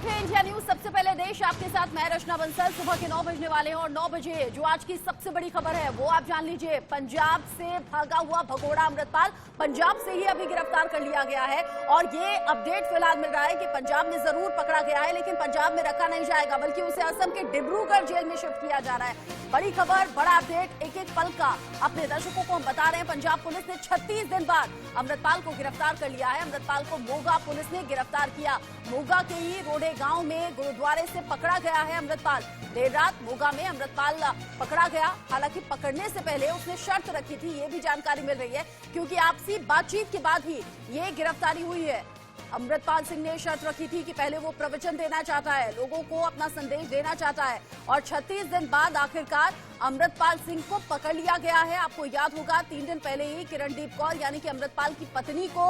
देखें India news. सबसे पहले देश आपके साथ मैं रचना बंसल। सुबह के 9 बजने वाले हैं और 9 बजे जो आज की सबसे बड़ी खबर है वो आप जान लीजिए। पंजाब से भागा हुआ भगोड़ा अमृतपाल पंजाब से ही अभी गिरफ्तार कर लिया गया है और ये अपडेट फिलहाल मिल रहा है कि पंजाब में जरूर पकड़ा गया है, लेकिन पंजाब में रखा नहीं जाएगा बल्कि उसे असम के डिब्रूगढ़ जेल में शिफ्ट किया जा रहा है। बड़ी खबर, बड़ा अपडेट, एक एक पल का अपने दर्शकों को हम बता रहे हैं। पंजाब पुलिस ने 36 दिन बाद अमृतपाल को गिरफ्तार कर लिया है। अमृतपाल को मोगा पुलिस ने गिरफ्तार किया। मोगा के ही रोडे गांव में गुरुद्वारे से पकड़ा गया है अमृतपाल। देर रात मोगा में अमृतपाल पकड़ा गया। हालांकि पकड़ने से पहले उसने शर्त रखी थी, ये भी जानकारी मिल रही है, क्योंकि आपसी बातचीत के बाद ही ये गिरफ्तारी हुई है। अमृतपाल सिंह ने शर्त रखी थी कि पहले वो प्रवचन देना चाहता है, लोगों को अपना संदेश देना चाहता है और 36 दिन बाद आखिरकार अमृतपाल सिंह को पकड़ लिया गया है। आपको याद होगा 3 दिन पहले ही किरणदीप कौर यानी कि अमृतपाल की पत्नी को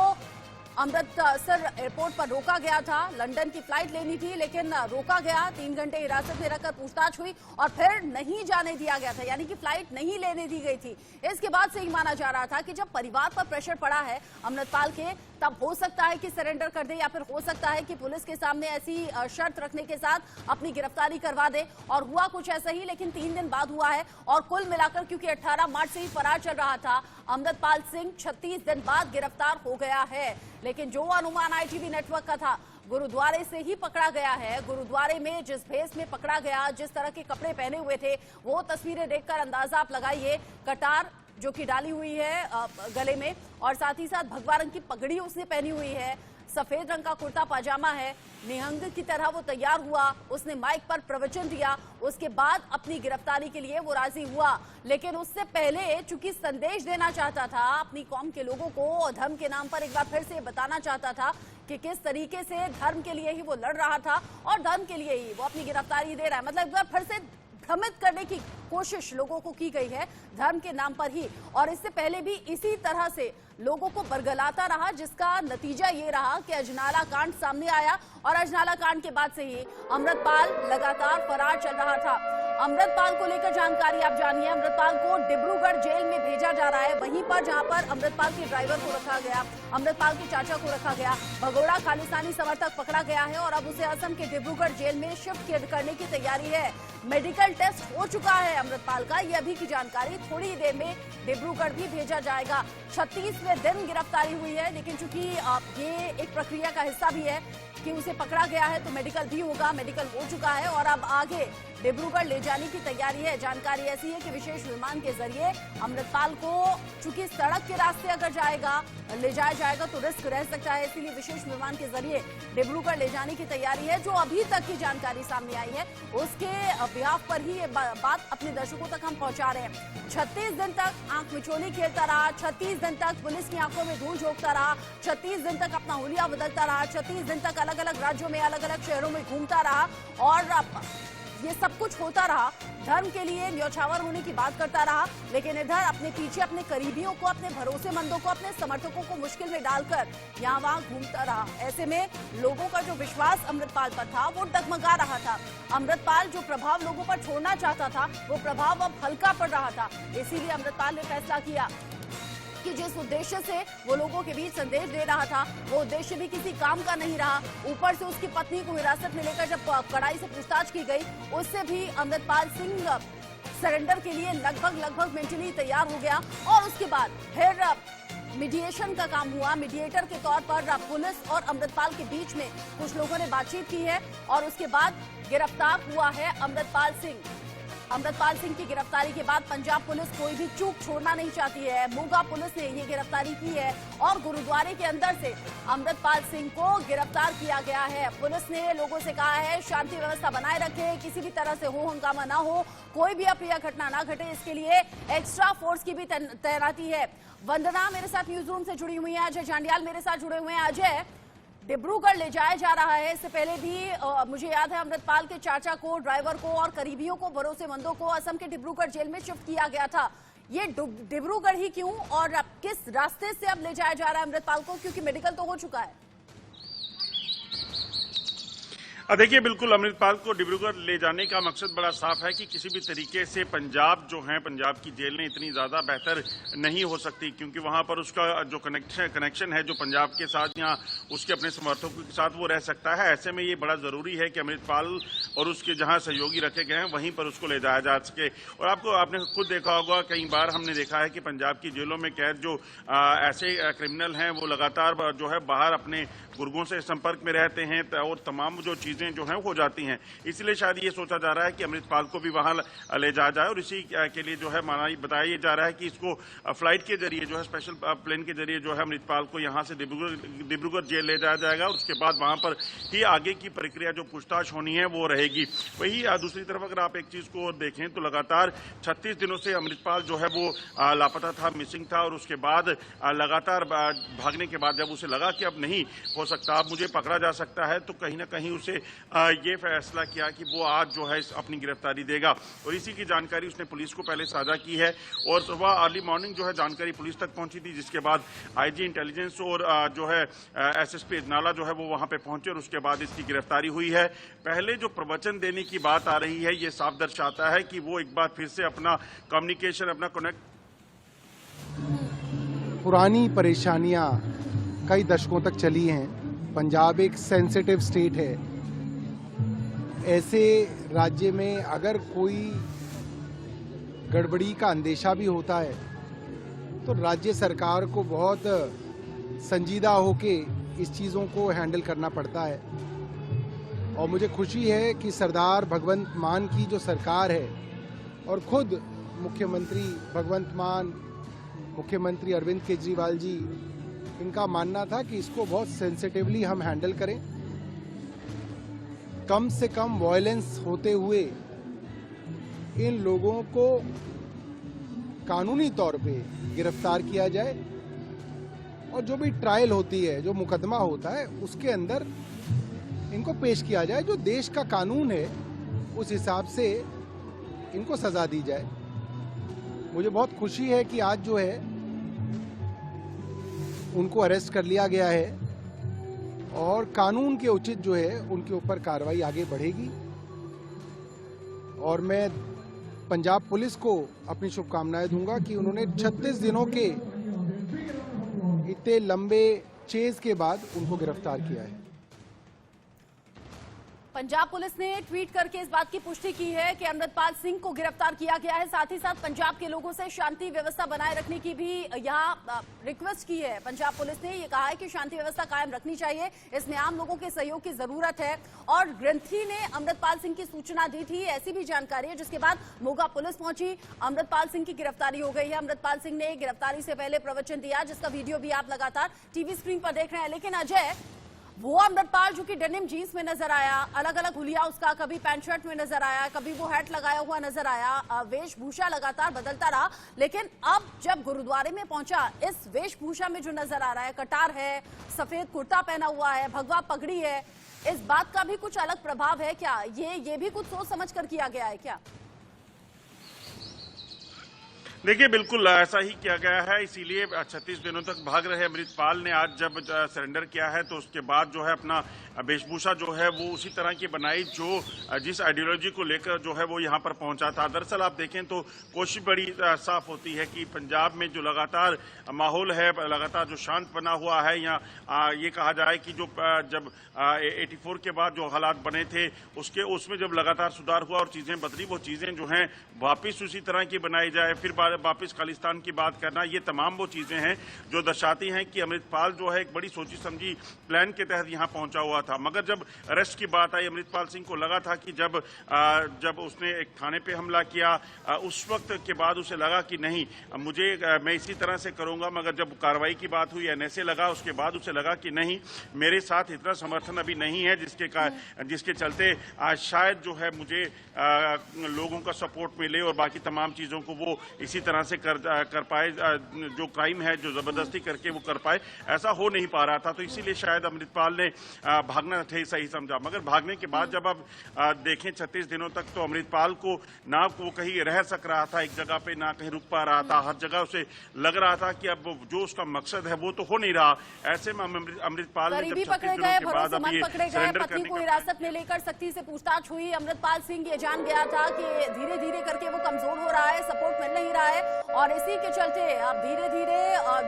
अमृतसर एयरपोर्ट पर रोका गया था। लंदन की फ्लाइट लेनी थी लेकिन रोका गया। 3 घंटे हिरासत में रखकर पूछताछ हुई और फिर नहीं जाने दिया गया था, यानी कि फ्लाइट नहीं लेने दी गई थी। इसके बाद से ही माना जा रहा था कि जब परिवार पर प्रेशर पड़ा है अमृतपाल के, तब हो सकता है कि सरेंडर कर दे या फिर हो सकता है कि पुलिस के सामने ऐसी शर्त रखने के साथ अपनी गिरफ्तारी करवा दे। और हुआ कुछ ऐसा ही, लेकिन 3 दिन बाद हुआ है और कुल मिलाकर क्योंकि 18 मार्च से ही फरार चल रहा था अमृतपाल सिंह, 36 दिन बाद गिरफ्तार हो गया है। लेकिन जो अनुमान ITV नेटवर्क का था, गुरुद्वारे से ही पकड़ा गया है। गुरुद्वारे में जिस भेष में पकड़ा गया, जिस तरह के कपड़े पहने हुए थे, वो तस्वीरें देखकर अंदाजा आप लगाइए। कटार जो कि डाली हुई है गले में और साथ ही साथ भगवा रंग की पगड़ी उसने पहनी हुई है, सफेद रंग का कुर्ता पाजामा है। निहंग की तरह वो तैयार हुआ, उसने माइक पर प्रवचन दिया, उसके बाद अपनी गिरफ्तारी के लिए वो राजी हुआ। लेकिन उससे पहले चूंकि संदेश देना चाहता था अपनी कौम के लोगों को, धर्म के नाम पर एक बार फिर से बताना चाहता था कि किस तरीके से धर्म के लिए ही वो लड़ रहा था और धर्म के लिए ही वो अपनी गिरफ्तारी दे रहा है। मतलब एक बार फिर से भ्रमित करने की कोशिश लोगों को की गई है धर्म के नाम पर ही। और इससे पहले भी इसी तरह से लोगों को बरगलाता रहा, जिसका नतीजा ये रहा कि अजनाला कांड सामने आया और अजनाला कांड के बाद से ही अमृतपाल लगातार फरार चल रहा था। अमृतपाल को लेकर जानकारी आप जानिए। अमृतपाल को डिब्रूगढ़ जेल में भेजा जा रहा है, वहीं पर जहां पर अमृतपाल के ड्राइवर को रखा गया, अमृतपाल के चाचा को रखा गया। भगोड़ा खालिस्तानी समर्थक पकड़ा गया है और अब उसे असम के डिब्रूगढ़ जेल में शिफ्ट करने की तैयारी है। मेडिकल टेस्ट हो चुका है अमृतपाल का, ये अभी की जानकारी। थोड़ी ही देर में डिब्रूगढ़ भी भेजा जाएगा। 36वें दिन गिरफ्तारी हुई है, लेकिन चूंकि ये एक प्रक्रिया का हिस्सा भी है कि उसे पकड़ा गया है तो मेडिकल भी होगा। मेडिकल हो चुका है और अब आगे डिब्रूगढ़ ले जाने की तैयारी है। जानकारी ऐसी है कि विशेष विमान के जरिए अमृतपाल को, चूंकि सड़क के रास्ते अगर ले जाया जाएगा तो रिस्क रह सकता है, इसीलिए विशेष विमान के जरिए डिब्रूगढ़ ले जाने की तैयारी है। जो अभी तक की जानकारी सामने आई है उसके बिहाफ पर ही ये बात अपने दर्शकों तक हम पहुंचा रहे हैं। 36 दिन तक आंख मिचोली खेलता रहा, 36 दिन तक पुलिस की आंखों में धूल झोंकता रहा, 36 दिन तक अपना हुलिया बदलता रहा, 36 दिन तक अलग अलग राज्यों में, अलग अलग शहरों में घूमता रहा और ये सब कुछ होता रहा। धर्म के लिए न्यौछावर होने की बात करता रहा, लेकिन इधर अपने पीछे अपने करीबियों को, अपने भरोसेमंदों को, अपने समर्थकों को मुश्किल में डालकर यहाँ वहाँ घूमता रहा। ऐसे में लोगों का जो विश्वास अमृतपाल पर था वो डगमगा रहा था। अमृतपाल जो प्रभाव लोगों पर छोड़ना चाहता था वो प्रभाव अब हल्का पड़ रहा था। इसीलिए अमृतपाल ने फैसला किया कि जिस उद्देश्य से वो लोगों के बीच संदेश दे रहा था वो उद्देश्य भी किसी काम का नहीं रहा। ऊपर से उसकी पत्नी को हिरासत में लेकर जब कड़ाई से पूछताछ की गई, उससे भी अमृतपाल सिंह सरेंडर के लिए लगभग मेंटली तैयार हो गया। और उसके बाद फिर मीडिएशन का काम हुआ। मीडिएटर के तौर पर पुलिस और अमृतपाल के बीच में कुछ लोगों ने बातचीत की है और उसके बाद गिरफ्तार हुआ है अमृतपाल सिंह। अमृतपाल सिंह की गिरफ्तारी के बाद पंजाब पुलिस कोई भी चूक छोड़ना नहीं चाहती है। मोगा पुलिस ने ये गिरफ्तारी की है और गुरुद्वारे के अंदर से अमृतपाल सिंह को गिरफ्तार किया गया है। पुलिस ने लोगों से कहा है शांति व्यवस्था बनाए रखे, किसी भी तरह से हो हंगामा ना हो, कोई भी अप्रिय घटना ना घटे, इसके लिए एक्स्ट्रा फोर्स की भी तैनाती है। वंदना मेरे साथ न्यूज रूम से जुड़ी हुई है, अजय जांडियाल मेरे साथ जुड़े हुए हैं। अजय, डिब्रूगढ़ ले जाया जा रहा है, इससे पहले भी मुझे याद है अमृतपाल के चाचा को, ड्राइवर को और करीबियों को, भरोसेमंदों को असम के डिब्रूगढ़ जेल में शिफ्ट किया गया था। ये डिब्रूगढ़ ही क्यों और अब किस रास्ते से अब ले जाया जा रहा है अमृतपाल को, क्योंकि मेडिकल तो हो चुका है? देखिए, बिल्कुल अमृतपाल को डिब्रूगढ़ ले जाने का मकसद बड़ा साफ है कि किसी भी तरीके से पंजाब जो है, पंजाब की जेलें इतनी ज़्यादा बेहतर नहीं हो सकती, क्योंकि वहाँ पर उसका जो कनेक्शन है जो पंजाब के साथ या उसके अपने समर्थकों के साथ वो रह सकता है। ऐसे में ये बड़ा ज़रूरी है कि अमृतपाल और उसके जहाँ सहयोगी रखे गए हैं वहीं पर उसको ले जाया जा सके। और आपने खुद देखा होगा, कई बार हमने देखा है कि पंजाब की जेलों में कैद जो ऐसे क्रिमिनल हैं वो लगातार जो है बाहर अपने गुर्गों से संपर्क में रहते हैं और तमाम जो चीज़ें जो हैं हो जाती हैं। इसलिए शायद ये सोचा जा रहा है कि अमृतपाल को भी वहाँ ले जाया जाए और इसी के लिए जो है बताया जा रहा है कि इसको फ्लाइट के जरिए जो है, स्पेशल प्लेन के जरिए जो है अमृतपाल को यहाँ से डिब्रूगढ़ जेल ले जाया जाएगा और उसके बाद वहाँ पर ही आगे की प्रक्रिया जो पूछताछ होनी है वो रहेगी। वही दूसरी तरफ अगर आप एक चीज़ को देखें तो लगातार 36 दिनों से अमृतपाल जो है वो लापता था, मिसिंग था, और उसके बाद लगातार भागने के बाद जब उसे लगा कि अब नहीं हो सकता, अब मुझे पकड़ा जा सकता है, तो कहीं ना कहीं उसे ये फैसला किया कि वो आज जो है अपनी गिरफ्तारी देगा। और इसी की जानकारी उसने पुलिस को पहले साझा की है और सुबह अर्ली मॉर्निंग जो है जानकारी पुलिस तक पहुंची थी, जिसके बाद आईजी इंटेलिजेंस और जो है एसएसपी नाला जो है वो वहां पे पहुंचे और उसके बाद इसकी गिरफ्तारी हुई है। पहले जो प्रवचन देने की बात आ रही है ये साफ दर्शाता है कि वो एक बार फिर से अपना कम्युनिकेशन, अपना कनेक्ट, पुरानी परेशानियां कई दशकों तक चली हैं। पंजाब एक सेंसिटिव स्टेट है। ऐसे राज्य में अगर कोई गड़बड़ी का अंदेशा भी होता है तो राज्य सरकार को बहुत संजीदा होके इस चीज़ों को हैंडल करना पड़ता है। और मुझे खुशी है कि सरदार भगवंत मान की जो सरकार है और खुद मुख्यमंत्री भगवंत मान, मुख्यमंत्री अरविंद केजरीवाल जी, इनका मानना था कि इसको बहुत सेंसिटिवली हम हैंडल करें, कम से कम वायलेंस होते हुए इन लोगों को कानूनी तौर पे गिरफ्तार किया जाए और जो भी ट्रायल होती है, जो मुकदमा होता है, उसके अंदर इनको पेश किया जाए, जो देश का कानून है उस हिसाब से इनको सजा दी जाए। मुझे बहुत खुशी है कि आज जो है उनको अरेस्ट कर लिया गया है और कानून के उचित जो है उनके ऊपर कार्रवाई आगे बढ़ेगी। और मैं पंजाब पुलिस को अपनी शुभकामनाएं दूंगा कि उन्होंने 36 दिनों के इतने लंबे चेज के बाद उनको गिरफ्तार किया है। पंजाब पुलिस ने ट्वीट करके इस बात की पुष्टि की है कि अमृतपाल सिंह को गिरफ्तार किया गया है। साथ ही साथ पंजाब के लोगों से शांति व्यवस्था बनाए रखने की भी यहाँ रिक्वेस्ट की है। पंजाब पुलिस ने ये कहा है कि शांति व्यवस्था कायम रखनी चाहिए, इसमें आम लोगों के सहयोग की जरूरत है। और ग्रंथी ने अमृतपाल सिंह की सूचना दी थी, ऐसी भी जानकारी है, जिसके बाद मोगा पुलिस पहुंची, अमृतपाल सिंह की गिरफ्तारी हो गई है। अमृतपाल सिंह ने गिरफ्तारी से पहले प्रवचन दिया, जिसका वीडियो भी आप लगातार टीवी स्क्रीन पर देख रहे हैं। लेकिन अजय, वो अमृतपाल जो कि डेनिम जीन्स में नजर आया, अलग अलग हुलिया उसका, कभी पैंट शर्ट में नजर आया, कभी वो हैट लगाया हुआ नजर आया, वेशभूषा लगातार बदलता रहा, लेकिन अब जब गुरुद्वारे में पहुंचा, इस वेशभूषा में जो नजर आ रहा है, कटार है, सफेद कुर्ता पहना हुआ है, भगवा पगड़ी है, इस बात का भी कुछ अलग प्रभाव है क्या? ये भी कुछ सोच समझ कर किया गया है क्या? देखिए, बिल्कुल ऐसा ही किया गया है। इसीलिए 36 दिनों तक भाग रहे अमृतपाल ने आज जब सरेंडर किया है तो उसके बाद जो है अपना वेशभूषा जो है वो उसी तरह की बनाई जो जिस आइडियोलॉजी को लेकर जो है वो यहाँ पर पहुंचा था। दरअसल आप देखें तो कोशिश बड़ी साफ होती है कि पंजाब में जो लगातार माहौल है, लगातार जो शांत बना हुआ है, या ये कहा जाए कि जो जब 84 के बाद जो हालात बने थे उसमें जब लगातार सुधार हुआ और चीज़ें बदली, वो चीज़ें जो हैं वापिस उसी तरह की बनाई जाए, फिर वापस खालिस्तान की बात करना, ये तमाम वो चीज़ें हैं जो दर्शाती हैं कि अमृतपाल जो है एक बड़ी सोची समझी प्लान के तहत यहाँ पहुंचा हुआ था। मगर जब अरेस्ट की बात आई, अमृतपाल सिंह को लगा था कि जब उसने एक थाने पे हमला किया, उस वक्त के बाद उसे लगा कि नहीं, मैं इसी तरह से करूंगा। मगर जब कार्रवाई की बात हुई, एनएसए लगा, उसके बाद उसे लगा कि नहीं, मेरे साथ इतना समर्थन अभी नहीं है जिसके चलते शायद जो है मुझे लोगों का सपोर्ट मिले और बाकी तमाम चीज़ों को वो इसी तरह से कर पाए, जो क्राइम है जो जबरदस्ती करके वो कर पाए, ऐसा हो नहीं पा रहा था। तो इसीलिए शायद अमृतपाल ने भागना सही समझा। मगर भागने के बाद जब अब देखें 36 दिनों तक, तो अमृतपाल को ना वो कहीं रह सक रहा था एक जगह पे, ना कहीं रुक पा रहा था। हर जगह उसे लग रहा था कि अब जो उसका मकसद है वो तो हो नहीं रहा। ऐसे में अमृतपाल ने जब 36 दिनों के बाद अब ये सरेंडर पत्नी करने को का हिरासत में लेकर सख्ती से पूछताछ हुई। अमृतपाल सिंह ये जान गया था कि धीरे धीरे करके वो कमजोर हो रहा है, सपोर्ट मिल नहीं रहा है, और इसी के चलते अब धीरे धीरे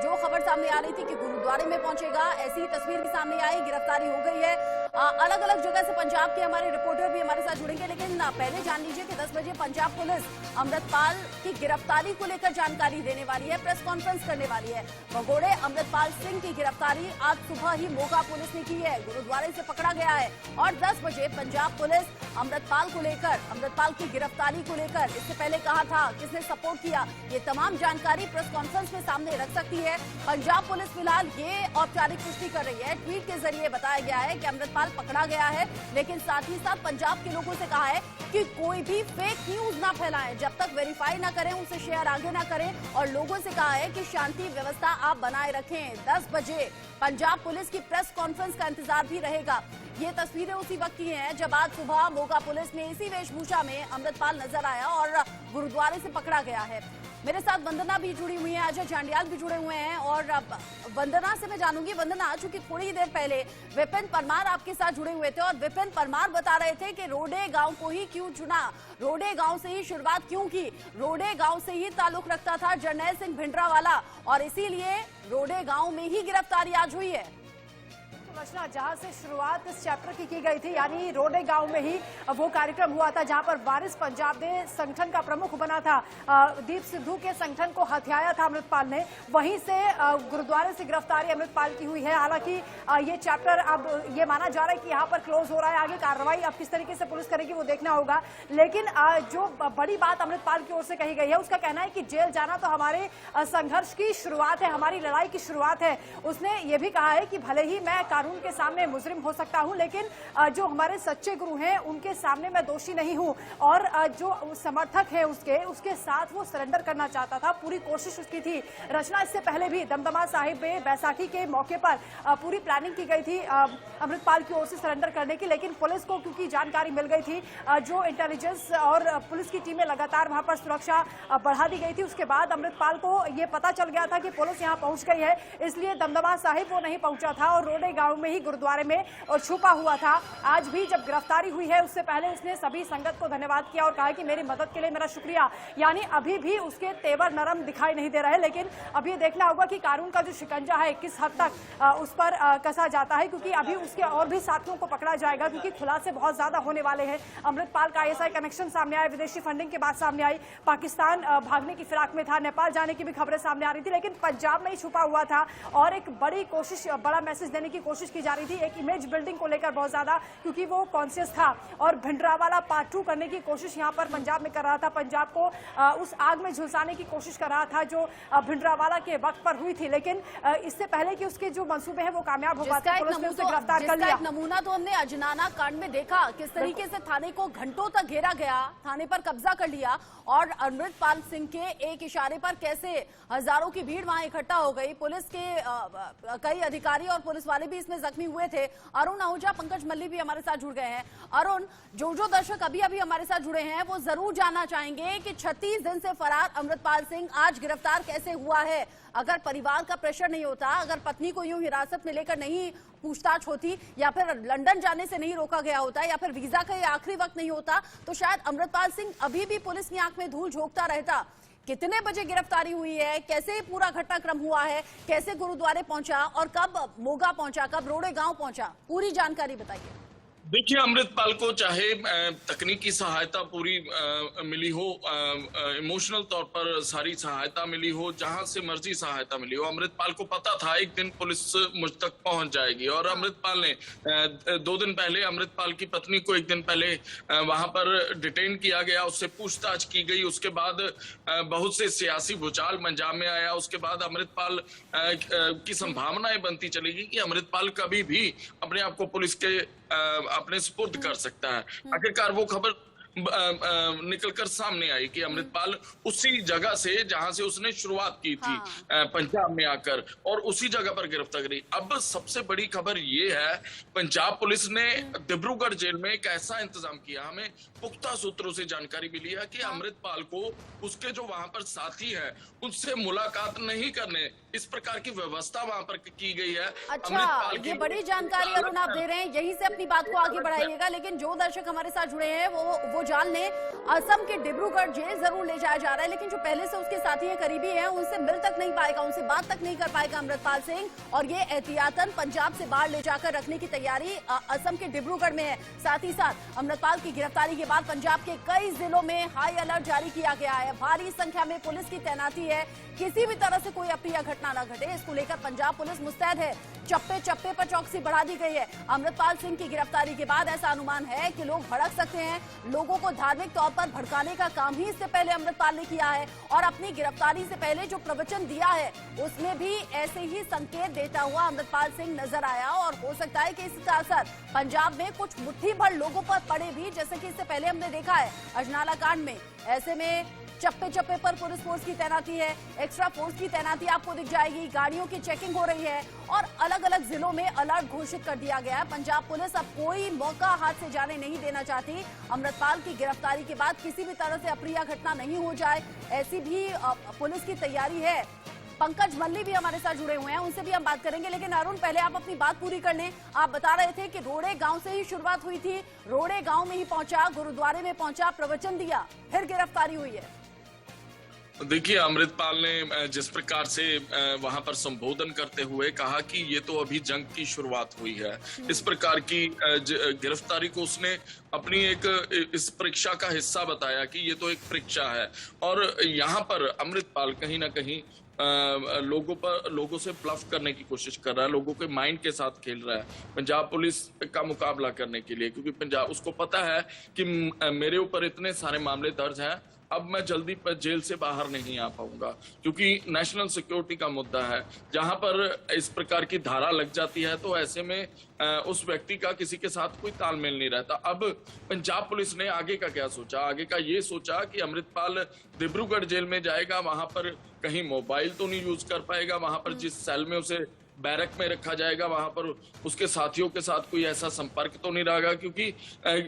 जो खबर सामने आ रही थी कि गुरुद्वारे में पहुंचेगा, ऐसी ही तस्वीर भी सामने आई। गिरफ्तारी हो गई है। अलग अलग जगह से पंजाब के हमारे रिपोर्टर भी हमारे साथ जुड़ेंगे, लेकिन पहले जान लीजिए कि 10 बजे पंजाब पुलिस अमृतपाल की गिरफ्तारी को लेकर जानकारी देने वाली है, प्रेस कॉन्फ्रेंस करने वाली है। भगोड़े अमृतपाल सिंह की गिरफ्तारी आज सुबह ही मोगा पुलिस ने की है, गुरुद्वारे से पकड़ा गया है। और 10 बजे पंजाब पुलिस अमृतपाल को लेकर, अमृतपाल की गिरफ्तारी को लेकर, इससे पहले कहा था किसने सपोर्ट किया, ये तमाम जानकारी प्रेस कॉन्फ्रेंस में सामने रख सकती है। पंजाब पुलिस फिलहाल ये औपचारिक पुष्टि कर रही है। ट्वीट के जरिए बताया गया है कि अमृतपाल पकड़ा गया है, लेकिन साथ ही साथ पंजाब के लोगों से कहा है कि कोई भी फेक न्यूज ना फैलाएं, जब तक वेरीफाई ना करें उसे शेयर आगे ना करें, और लोगों से कहा है कि शांति व्यवस्था आप बनाए रखें। 10 बजे पंजाब पुलिस की प्रेस कॉन्फ्रेंस का इंतजार भी रहेगा। ये तस्वीरें उसी वक्त की हैं जब आज सुबह मोगा पुलिस ने इसी वेशभूषा में अमृतपाल नजर आया और गुरुद्वारे से पकड़ा गया है। मेरे साथ वंदना भी जुड़ी हुई है, अजय जांडियाल भी जुड़े हुए हैं, और वंदना से मैं जानूंगी। वंदना, चूंकि थोड़ी देर पहले विपिन परमार आपके साथ जुड़े हुए थे और विपिन परमार बता रहे थे कि रोडे गांव को ही क्यों चुना, रोडे गांव से ही शुरुआत क्यों की, रोडे गांव से ही ताल्लुक रखता था जरनैल सिंह भिंडरावाला, और इसीलिए रोडे गांव में ही गिरफ्तारी आज हुई है। रचना, जहां से शुरुआत इस चैप्टर की गई थी, यानी रोडे गांव में ही वो कार्यक्रम हुआ था जहां पर वारिस पंजाब ने संगठन का प्रमुख बना था, दीप सिद्धू के संगठन को हथियाया था अमृतपाल ने। वहीं से गुरुद्वारे से गिरफ्तारी अमृतपाल की हुई है। हालांकि ये चैप्टर अब ये माना जा रहा है कि यहाँ पर क्लोज हो रहा है, आगे कार्रवाई अब किस तरीके से पुलिस करेगी वो देखना होगा। लेकिन जो बड़ी बात अमृतपाल की ओर से कही गई है, उसका कहना है कि जेल जाना तो हमारे संघर्ष की शुरुआत है, हमारी लड़ाई की शुरुआत है। उसने ये भी कहा है कि भले ही मैं कानून के सामने मुजरिम हो सकता हूं, लेकिन जो हमारे सच्चे गुरु हैं उनके सामने मैं दोषी नहीं हूं, और जो समर्थक है उसके साथ वो सरेंडर करना चाहता था, पूरी कोशिश उसकी थी। रचना, इससे पहले भी दमदमा साहिब में बैसाखी के मौके पर पूरी प्लानिंग की गई थी अमृतपाल की ओर से सरेंडर करने की, लेकिन पुलिस को क्योंकि जानकारी मिल गई थी, जो इंटेलिजेंस और पुलिस की टीमें लगातार वहां पर सुरक्षा बढ़ा दी गई थी, उसके बाद अमृतपाल को यह पता चल गया था कि पुलिस यहां पहुंच गई है, इसलिए दमदमा साहिब वो नहीं पहुंचा था और रोडे गांव में ही गुरुद्वारे में और छुपा हुआ था। आज भी जब गिरफ्तारी हुई है, उससे पहले उसने सभी संगत को धन्यवाद किया और कहा कि मेरी मदद के लिए मेरा शुक्रिया। यानी अभी भी उसके तेवर नरम दिखाई नहीं दे रहे, लेकिन अभी ये देखना होगा कि कानून का जो शिकंजा है किस हद तक उस पर कसा जाता है, क्योंकि अभी उसके और भी साथियों को पकड़ा जाएगा, क्योंकि खुलासे बहुत ज्यादा होने वाले हैं। अमृतपाल का ISI कनेक्शन सामने आया, विदेशी फंडिंग की बात सामने आई, पाकिस्तान भागने की फिराक में था, नेपाल जाने की भी खबरें सामने आ रही थी, लेकिन पंजाब में ही छुपा हुआ था और एक बड़ी कोशिश, बड़ा मैसेज देने की कोशिश की जा रही थी, एक इमेज बिल्डिंग को लेकर बहुत ज्यादा, क्योंकि वो कॉन्शियस था और भिंडरावाला पार्ट 2 करने की कोशिश यहां पर पंजाब में कर रहा था, पंजाब को उस आग में झुलसाने की कोशिश कर रहा था जो भिंडरावाला के वक्त पर हुई थी। लेकिन इससे पहले कि उसके जो मंसूबे हैं वो कामयाब हो पाते, पुलिस ने उसे गिरफ्तार कर लिया। एक नमूना तो हमने अजनाना कांड में देखा, किस तरीके से थाने को घंटों तक घेरा गया, थाने पर कब्जा कर लिया, और अमृतपाल सिंह के एक इशारे पर कैसे हजारों की भीड़ वहां इकट्ठा हो गई। पुलिस के कई अधिकारी और पुलिस वाले भी इसमें जख्मी हुए थे। अरुण आहूजा, पंकज मल्ली भी हमारे साथ जुड़ गए हैं। अरुण, जो दर्शक अभी अभी हमारे साथ जुड़े हैं वो जरूर जानना चाहेंगे कि 36 दिन से फरार अमृतपाल सिंह आज गिरफ्तार कैसे हुआ है। अगर परिवार का प्रेशर नहीं होता, अगर पत्नी को यूं हिरासत में लेकर नहीं पूछताछ होती, या फिर लंदन जाने से नहीं रोका गया होता, या फिर वीजा का ये आखिरी वक्त नहीं होता, तो शायद अमृतपाल सिंह अभी भी पुलिस की आंख में धूल झोंकता रहता। कितने बजे गिरफ्तारी हुई है, कैसे पूरा घटनाक्रम हुआ है, कैसे गुरुद्वारे पहुंचा और कब मोगा पहुंचा, कब रोडे गांव पहुंचा, पूरी जानकारी बताइए। देखिए, अमृतपाल को चाहे तकनीकी सहायता पूरी मिली हो, इमोशनल तौर पर सारी सहायता मिली हो, जहां से मर्जी सहायता मिली हो, अमृतपाल को पता था एक दिन पुलिस मुझ तक पहुंच जाएगी। और अमृतपाल ने 2 दिन पहले अमृतपाल की पत्नी को एक दिन पहले वहां पर डिटेन किया गया, उससे पूछताछ की गई। उसके बाद बहुत से सियासी भूचाल पंजाब में आया। उसके बाद अमृतपाल की संभावनाएं बनती चली गई कि अमृतपाल कभी भी अपने आप को पुलिस के अपने सुपुर्द कर सकता है। आखिरकार वो खबर निकलकर सामने आई कि अमृतपाल उसी जगह से जहां से उसने शुरुआत की थी, पंजाब में आकर, और उसी जगह पर गिरफ्तार करी। अब सबसे बड़ी खबर ये है, पंजाब पुलिस ने डिब्रूगढ़ जेल में एक ऐसा इंतजाम किया, हमें पुख्ता सूत्रों से जानकारी मिली है कि अमृतपाल को उसके जो वहां पर साथी है उनसे मुलाकात नहीं करने, इस प्रकार की व्यवस्था वहां पर की गई है। अच्छा, ये बड़ी जानकारी अरुण आप दे रहे हैं, यहीं से अपनी बात को आगे बढ़ाइएगा। लेकिन जो दर्शक हमारे साथ जुड़े हैं वो जान लें, असम के डिब्रूगढ़ जेल जरूर ले जाया जा रहा है, लेकिन जो पहले से उसके साथी हैं, करीबी हैं, उनसे मिल तक नहीं पाएगा, उनसे बात तक नहीं कर पाएगा अमृतपाल सिंह। और ये एहतियातन पंजाब से बाहर ले जाकर रखने की तैयारी असम के डिब्रूगढ़ में है। साथ ही साथ अमृतपाल की गिरफ्तारी के बाद पंजाब के कई जिलों में हाई अलर्ट जारी किया गया है। भारी संख्या में पुलिस की तैनाती है, किसी भी तरह से कोई अप्रिय घटना न घटे, इसको लेकर पंजाब पुलिस मुस्तैद है। चप्पे चप्पे पर चौकसी बढ़ा दी गई है। अमृतपाल सिंह की गिरफ्तारी के बाद ऐसा अनुमान है कि लोग भड़क सकते हैं। लोगों को धार्मिक तौर पर भड़काने का काम ही इससे पहले अमृतपाल ने किया है, और अपनी गिरफ्तारी से पहले जो प्रवचन दिया है उसमें भी ऐसे ही संकेत देता हुआ अमृतपाल सिंह नजर आया। और हो सकता है कि इसका असर पंजाब में कुछ मुट्ठी भर लोगों पर पड़े भी, जैसे कि इससे पहले हमने देखा है अजनाला कांड में। ऐसे में चप्पे चप्पे पर पुलिस फोर्स की तैनाती है, एक्स्ट्रा फोर्स की तैनाती आपको दिख जाएगी, गाड़ियों की चेकिंग हो रही है, और अलग अलग जिलों में अलर्ट घोषित कर दिया गया है। पंजाब पुलिस अब कोई मौका हाथ से जाने नहीं देना चाहती। अमृतपाल की गिरफ्तारी के बाद किसी भी तरह से अप्रिय घटना नहीं हो जाए, ऐसी भी पुलिस की तैयारी है। पंकज मल्ली भी हमारे साथ जुड़े हुए हैं, उनसे भी हम बात करेंगे। लेकिन अरुण, पहले आप अपनी बात पूरी कर लें। आप बता रहे थे कि रोड़े गांव से ही शुरुआत हुई थी, रोड़े गांव में ही पहुंचा, गुरुद्वारे में पहुंचा, प्रवचन दिया, फिर गिरफ्तारी हुई है। देखिए, अमृतपाल ने जिस प्रकार से वहां पर संबोधन करते हुए कहा कि ये तो अभी जंग की शुरुआत हुई है, इस प्रकार की गिरफ्तारी को उसने अपनी एक इस परीक्षा का हिस्सा बताया कि ये तो एक परीक्षा है। और यहाँ पर अमृतपाल कहीं ना कहीं लोगों से ब्लफ करने की कोशिश कर रहा है, लोगों के माइंड के साथ खेल रहा है पंजाब पुलिस का मुकाबला करने के लिए, क्योंकि पंजाब उसको पता है कि मेरे ऊपर इतने सारे मामले दर्ज हैं, अब मैं जल्दी पर जेल से बाहर नहीं आ पाऊंगा, क्योंकि नेशनल सिक्योरिटी का मुद्दा है। जहां पर इस प्रकार की धारा लग जाती है तो ऐसे में उस व्यक्ति का किसी के साथ कोई तालमेल नहीं रहता। अब पंजाब पुलिस ने आगे का क्या सोचा? आगे का ये सोचा कि अमृतपाल डिब्रूगढ़ जेल में जाएगा, वहां पर कहीं मोबाइल तो नहीं यूज कर पाएगा, वहां पर जिस सेल में उसे बैरक में रखा जाएगा वहां पर उसके साथियों के साथ कोई ऐसा संपर्क तो नहीं रहेगा, क्योंकि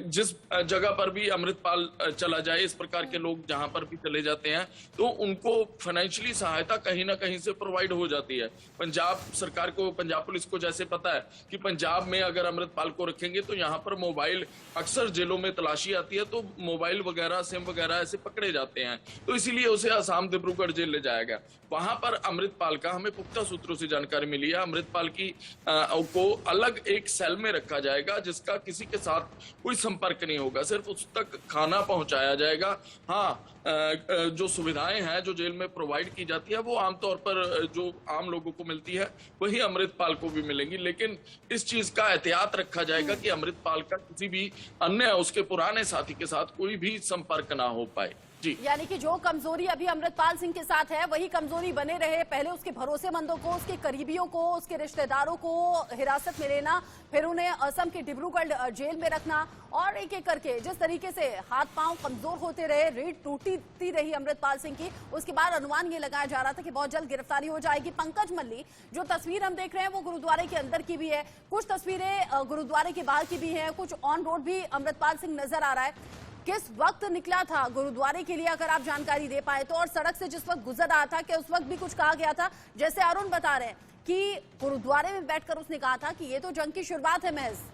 जिस जगह पर भी अमृतपाल चला जाए, इस प्रकार के लोग जहां पर भी चले जाते हैं तो उनको फाइनेंशियली सहायता कहीं ना कहीं से प्रोवाइड हो जाती है। पंजाब सरकार को, पंजाब पुलिस को जैसे पता है कि पंजाब में अगर अमृतपाल को रखेंगे तो यहाँ पर मोबाइल, अक्सर जेलों में तलाशी आती है तो मोबाइल वगैरह, सिम वगैरह ऐसे पकड़े जाते हैं, तो इसीलिए उसे आसाम डिब्रूगढ़ जेल ले जाया गया। वहां पर अमृतपाल का हमें पुख्ता सूत्रों से जानकारी मिली है, अमृतपाल की को अलग एक सेल में रखा जाएगा जिसका किसी के साथ कोई संपर्क नहीं होगा, सिर्फ उस तक खाना पहुंचाया जाएगा। हाँ, जो सुविधाएं हैं जो जेल में प्रोवाइड की जाती है वो आमतौर पर जो आम लोगों को मिलती है वही अमृतपाल को भी मिलेंगी, लेकिन इस चीज का एहतियात रखा जाएगा कि अमृतपाल का किसी भी अन्य उसके पुराने साथी के साथ कोई भी संपर्क ना हो पाए। जी, यानी कि जो कमजोरी अभी अमृतपाल सिंह के साथ है वही कमजोरी बने रहे। पहले उसके भरोसेमंदों को, उसके करीबियों को, उसके रिश्तेदारों को हिरासत में लेना, फिर उन्हें असम के डिब्रूगढ़ जेल में रखना, और एक एक करके जिस तरीके से हाथ पांव कमजोर होते रहे, रीढ़ टूटती रही अमृतपाल सिंह की, उसके बाद अनुमान ये लगाया जा रहा था कि बहुत जल्द गिरफ्तारी हो जाएगी। पंकज मल्ली, जो तस्वीर हम देख रहे हैं वो गुरुद्वारे के अंदर की भी है, कुछ तस्वीरें गुरुद्वारे के बाहर की भी है, कुछ ऑन रोड भी अमृतपाल सिंह नजर आ रहा है। किस वक्त निकला था गुरुद्वारे के लिए, अगर आप जानकारी दे पाए तो, और सड़क से जिस वक्त गुजर रहा था क्या उस वक्त भी कुछ कहा गया था? जैसे अरुण बता रहे हैं कि गुरुद्वारे में बैठकर उसने कहा था कि ये तो जंग की शुरुआत है महज।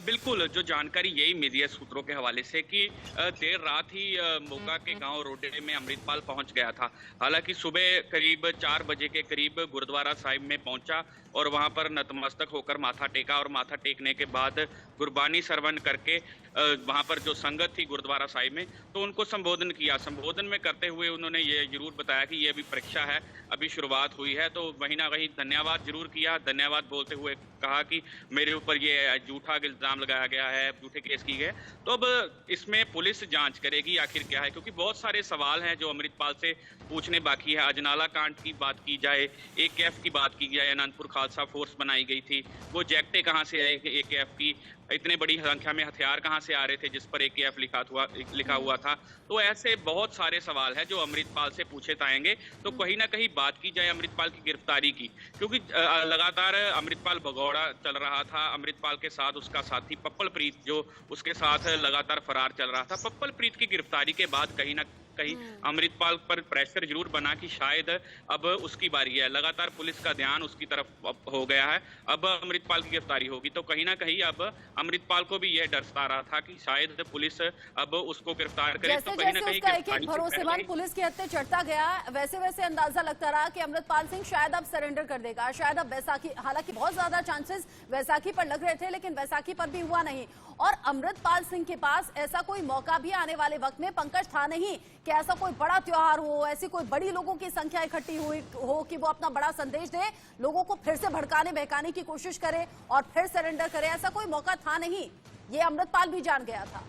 बिल्कुल, जो जानकारी यही मीडिया सूत्रों के हवाले से कि देर रात ही मोगा के गांव रोडे में अमृतपाल पहुंच गया था। हालांकि सुबह करीब 4 बजे के करीब गुरुद्वारा साहिब में पहुंचा और वहां पर नतमस्तक होकर माथा टेका, और माथा टेकने के बाद गुरबानी श्रवण करके वहां पर जो संगत थी गुरुद्वारा साहिब में, तो उनको संबोधन किया। संबोधन में करते हुए उन्होंने ये जरूर बताया कि ये अभी परीक्षा है, अभी शुरुआत हुई है, तो कहीं ना कहीं धन्यवाद जरूर किया। धन्यवाद बोलते हुए कहा कि मेरे ऊपर ये झूठा इल्जाम लगाया गया है, झूठे केस किए गए। तो अब इसमें पुलिस जांच करेगी आखिर क्या है, क्योंकि बहुत सारे सवाल हैं जो अमृतपाल से पूछने बाकी है। अजनाला कांड की बात की जाए, AKF की बात की जाए, अनंतपुर खालसा फोर्स बनाई गई थी, वो जैकटें कहाँ से आई AKF की, इतने बड़ी संख्या में हथियार कहाँ से आ रहे थे जिस पर AKF लिखा हुआ था। तो ऐसे बहुत सारे सवाल हैं जो अमृतपाल से पूछे जाएंगे। तो कहीं ना कहीं बात की जाए अमृतपाल की गिरफ्तारी की, क्योंकि लगातार अमृतपाल भगौड़ा चल रहा था, अमृतपाल के साथ उसका साथी पप्पल प्रीत जो उसके साथ लगातार फरार चल रहा था। पप्पल प्रीत की गिरफ्तारी के बाद कहीं ना कहीं अमृतपाल पर प्रेशर जरूर बना कि शायद अब उसकी बारी है। लगातार पुलिस का ध्यान उसकी तरफ हो गया है, अब अमृतपाल की गिरफ्तारी होगी। तो कहीं ना कहीं अब अमृतपाल को भी यह डर सता रहा था कि शायद पुलिस अब उसको गिरफ्तार करे। जैसे तो कहीं ना जैसे कहीं उसका एक एक भरोसेमंद पुलिस के हत्थे चढ़ता गया, वैसे वैसे अंदाजा लगता रहा कि अमृतपाल सिंह शायद अब सरेंडर कर देगा, शायद अब वैसाखी, हालांकि बहुत ज्यादा चांसेस वैसाखी पर लग रहे थे, लेकिन वैसाखी पर भी हुआ नहीं। और अमृतपाल सिंह के पास ऐसा कोई मौका भी आने वाले वक्त में पंकज था नहीं कि ऐसा कोई बड़ा त्योहार हो, ऐसी कोई बड़ी लोगों की संख्या इकट्ठी हुई हो कि वो अपना बड़ा संदेश दे, लोगों को फिर से भड़काने बहकाने की कोशिश करे और फिर सरेंडर करे। ऐसा कोई मौका था नहीं, ये अमृतपाल भी जान गया था।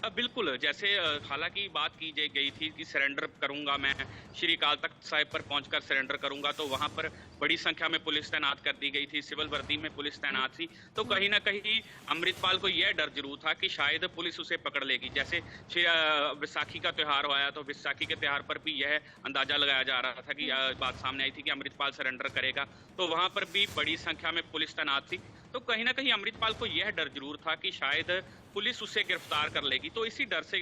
बिल्कुल, जैसे हालांकि बात की गई थी कि सरेंडर करूंगा मैं, श्री अकाल तख्त साहिब पर पहुंचकर सरेंडर करूंगा, तो वहां पर बड़ी संख्या में पुलिस तैनात कर दी गई थी, सिविल वर्दी में पुलिस तैनात थी। तो कहीं ना कहीं अमृतपाल को यह डर जरूर था कि शायद पुलिस उसे पकड़ लेगी। जैसे विसाखी का त्यौहार आया तो विसाखी के त्यौहार पर भी यह अंदाजा लगाया जा रहा था कि बात सामने आई थी कि अमृतपाल सरेंडर करेगा, तो वहां पर भी बड़ी संख्या में पुलिस तैनात थी। तो कहीं ना कहीं अमृतपाल को यह डर जरूर था कि शायद पुलिस उसे गिरफ्तार कर लेगी। तो इसी डर से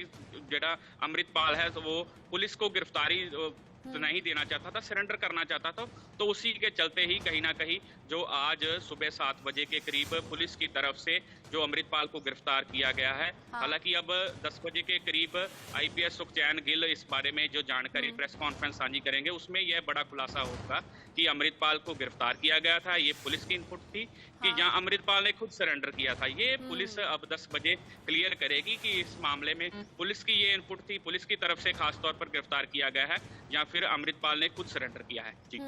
जरा अमृतपाल है तो वो पुलिस को गिरफ्तारी तो नहीं देना चाहता था, सरेंडर करना चाहता था। तो उसी के चलते ही कहीं ना कहीं जो आज सुबह 7 बजे के करीब पुलिस की तरफ से जो अमृतपाल को गिरफ्तार किया गया है। हालांकि अब 10 बजे के करीब IPS सुखचैन गिल इस बारे में जो जानकारी प्रेस कॉन्फ्रेंस साझी करेंगे, उसमें यह बड़ा खुलासा होगा कि अमृतपाल को गिरफ्तार किया गया था। ये पुलिस की इनपुट थी कि जहां अमृतपाल ने खुद सरेंडर किया था। ये पुलिस अब 10 बजे क्लियर करेगी कि इस मामले में पुलिस की ये इनपुट थी, पुलिस की तरफ से खास तौर पर गिरफ्तार किया गया है या फिर अमृतपाल ने खुद सरेंडर किया है। जी,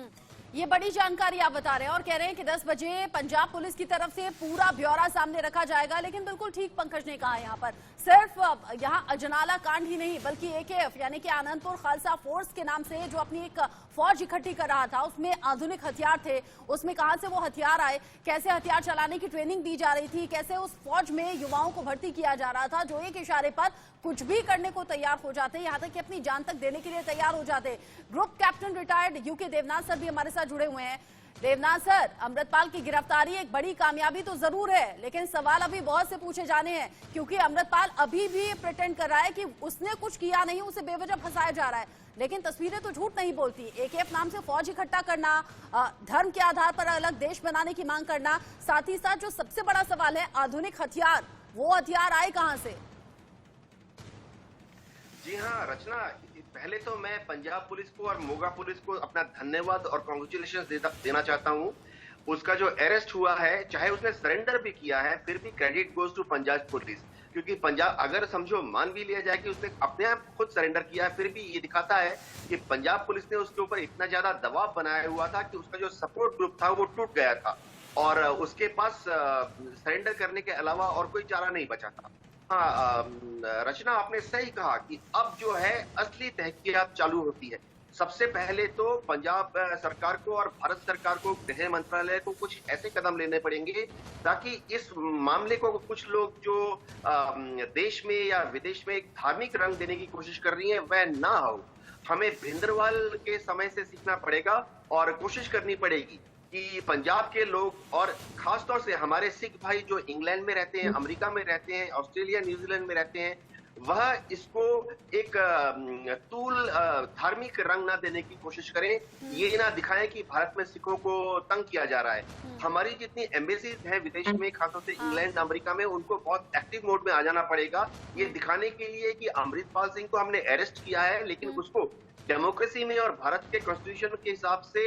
ये बड़ी जानकारी आप बता रहे हैं और कह रहे हैं कि 10 बजे पंजाब पुलिस की तरफ से पूरा ब्यौरा सामने रखा जाएगा। लेकिन बिल्कुल ठीक पंकज ने कहा, यहाँ पर सिर्फ यहाँ अजनाला कांड ही नहीं बल्कि AKF यानी कि आनंदपुर खालसा फोर्स के नाम से जो अपनी एक फौज इकट्ठी कर रहा था, उसमें आधुनिक हथियार थे, उसमें कहां से वो हथियार आए, कैसे हथियार चलाने की ट्रेनिंग दी जा रही थी, कैसे उस फौज में युवाओं को भर्ती किया जा रहा था जो एक इशारे पर कुछ भी करने को तैयार हो जाते, यहाँ तक कि अपनी जान तक देने के लिए तैयार हो जाते। Group captain retired UK Devnath sir भी हमारे साथ जुड़े हुए हैं। देवनाथ सर, अमृतपाल की गिरफ्तारी एक बड़ी कामयाबी तो जरूर है, लेकिन सवाल अभी बहुत से पूछे जाने हैं, क्योंकि अमृतपाल अभी भी प्रिटेंड कर रहा है कि उसने कुछ किया नहीं, उसे बेवजह फंसाया जा रहा है। लेकिन तस्वीरें तो झूठ नहीं बोलती। AKF नाम से फौज इकट्ठा करना, धर्म के आधार पर अलग देश बनाने की मांग करना, साथ ही साथ जो सबसे बड़ा सवाल है आधुनिक हथियार, वो हथियार आए कहां से? जी हाँ रचना, पहले तो मैं पंजाब पुलिस को और मोगा पुलिस को अपना धन्यवाद और कॉन्ग्रेचुलेशन देना चाहता हूँ। उसका जो अरेस्ट हुआ है, चाहे उसने सरेंडर भी किया है, फिर भी credit goes to Punjab police, क्योंकि पंजाब, अगर समझो मान भी लिया जाए कि उसने अपने आप खुद सरेंडर किया है, फिर भी ये दिखाता है कि पंजाब पुलिस ने उसके ऊपर इतना ज्यादा दबाव बनाया हुआ था कि उसका जो सपोर्ट ग्रुप था वो टूट गया था और उसके पास सरेंडर करने के अलावा और कोई चारा नहीं बचा था। हाँ रचना, आपने सही कहा कि अब जो है असली तहकीकात चालू होती है। सबसे पहले तो पंजाब सरकार को और भारत सरकार को, गृह मंत्रालय को कुछ ऐसे कदम लेने पड़ेंगे ताकि इस मामले को कुछ लोग जो देश में या विदेश में एक धार्मिक रंग देने की कोशिश कर रही हैं वह ना हो। हमें भिंडरवाल के समय से सीखना पड़ेगा और कोशिश करनी पड़ेगी कि पंजाब के लोग और खासतौर से हमारे सिख भाई जो इंग्लैंड में रहते हैं, अमेरिका में रहते हैं, ऑस्ट्रेलिया न्यूजीलैंड में रहते हैं, वह इसको एक तूल धार्मिक रंग ना देने की कोशिश करें, ये ना दिखाएं कि भारत में सिखों को तंग किया जा रहा है। हमारी जितनी एम्बेसीज हैं विदेश में, खासतौर से इंग्लैंड अमेरिका में, उनको बहुत एक्टिव मोड में आ जाना पड़ेगा ये दिखाने के लिए कि अमृतपाल सिंह को हमने अरेस्ट किया है, लेकिन उसको डेमोक्रेसी में और भारत के कॉन्स्टिट्यूशन के हिसाब से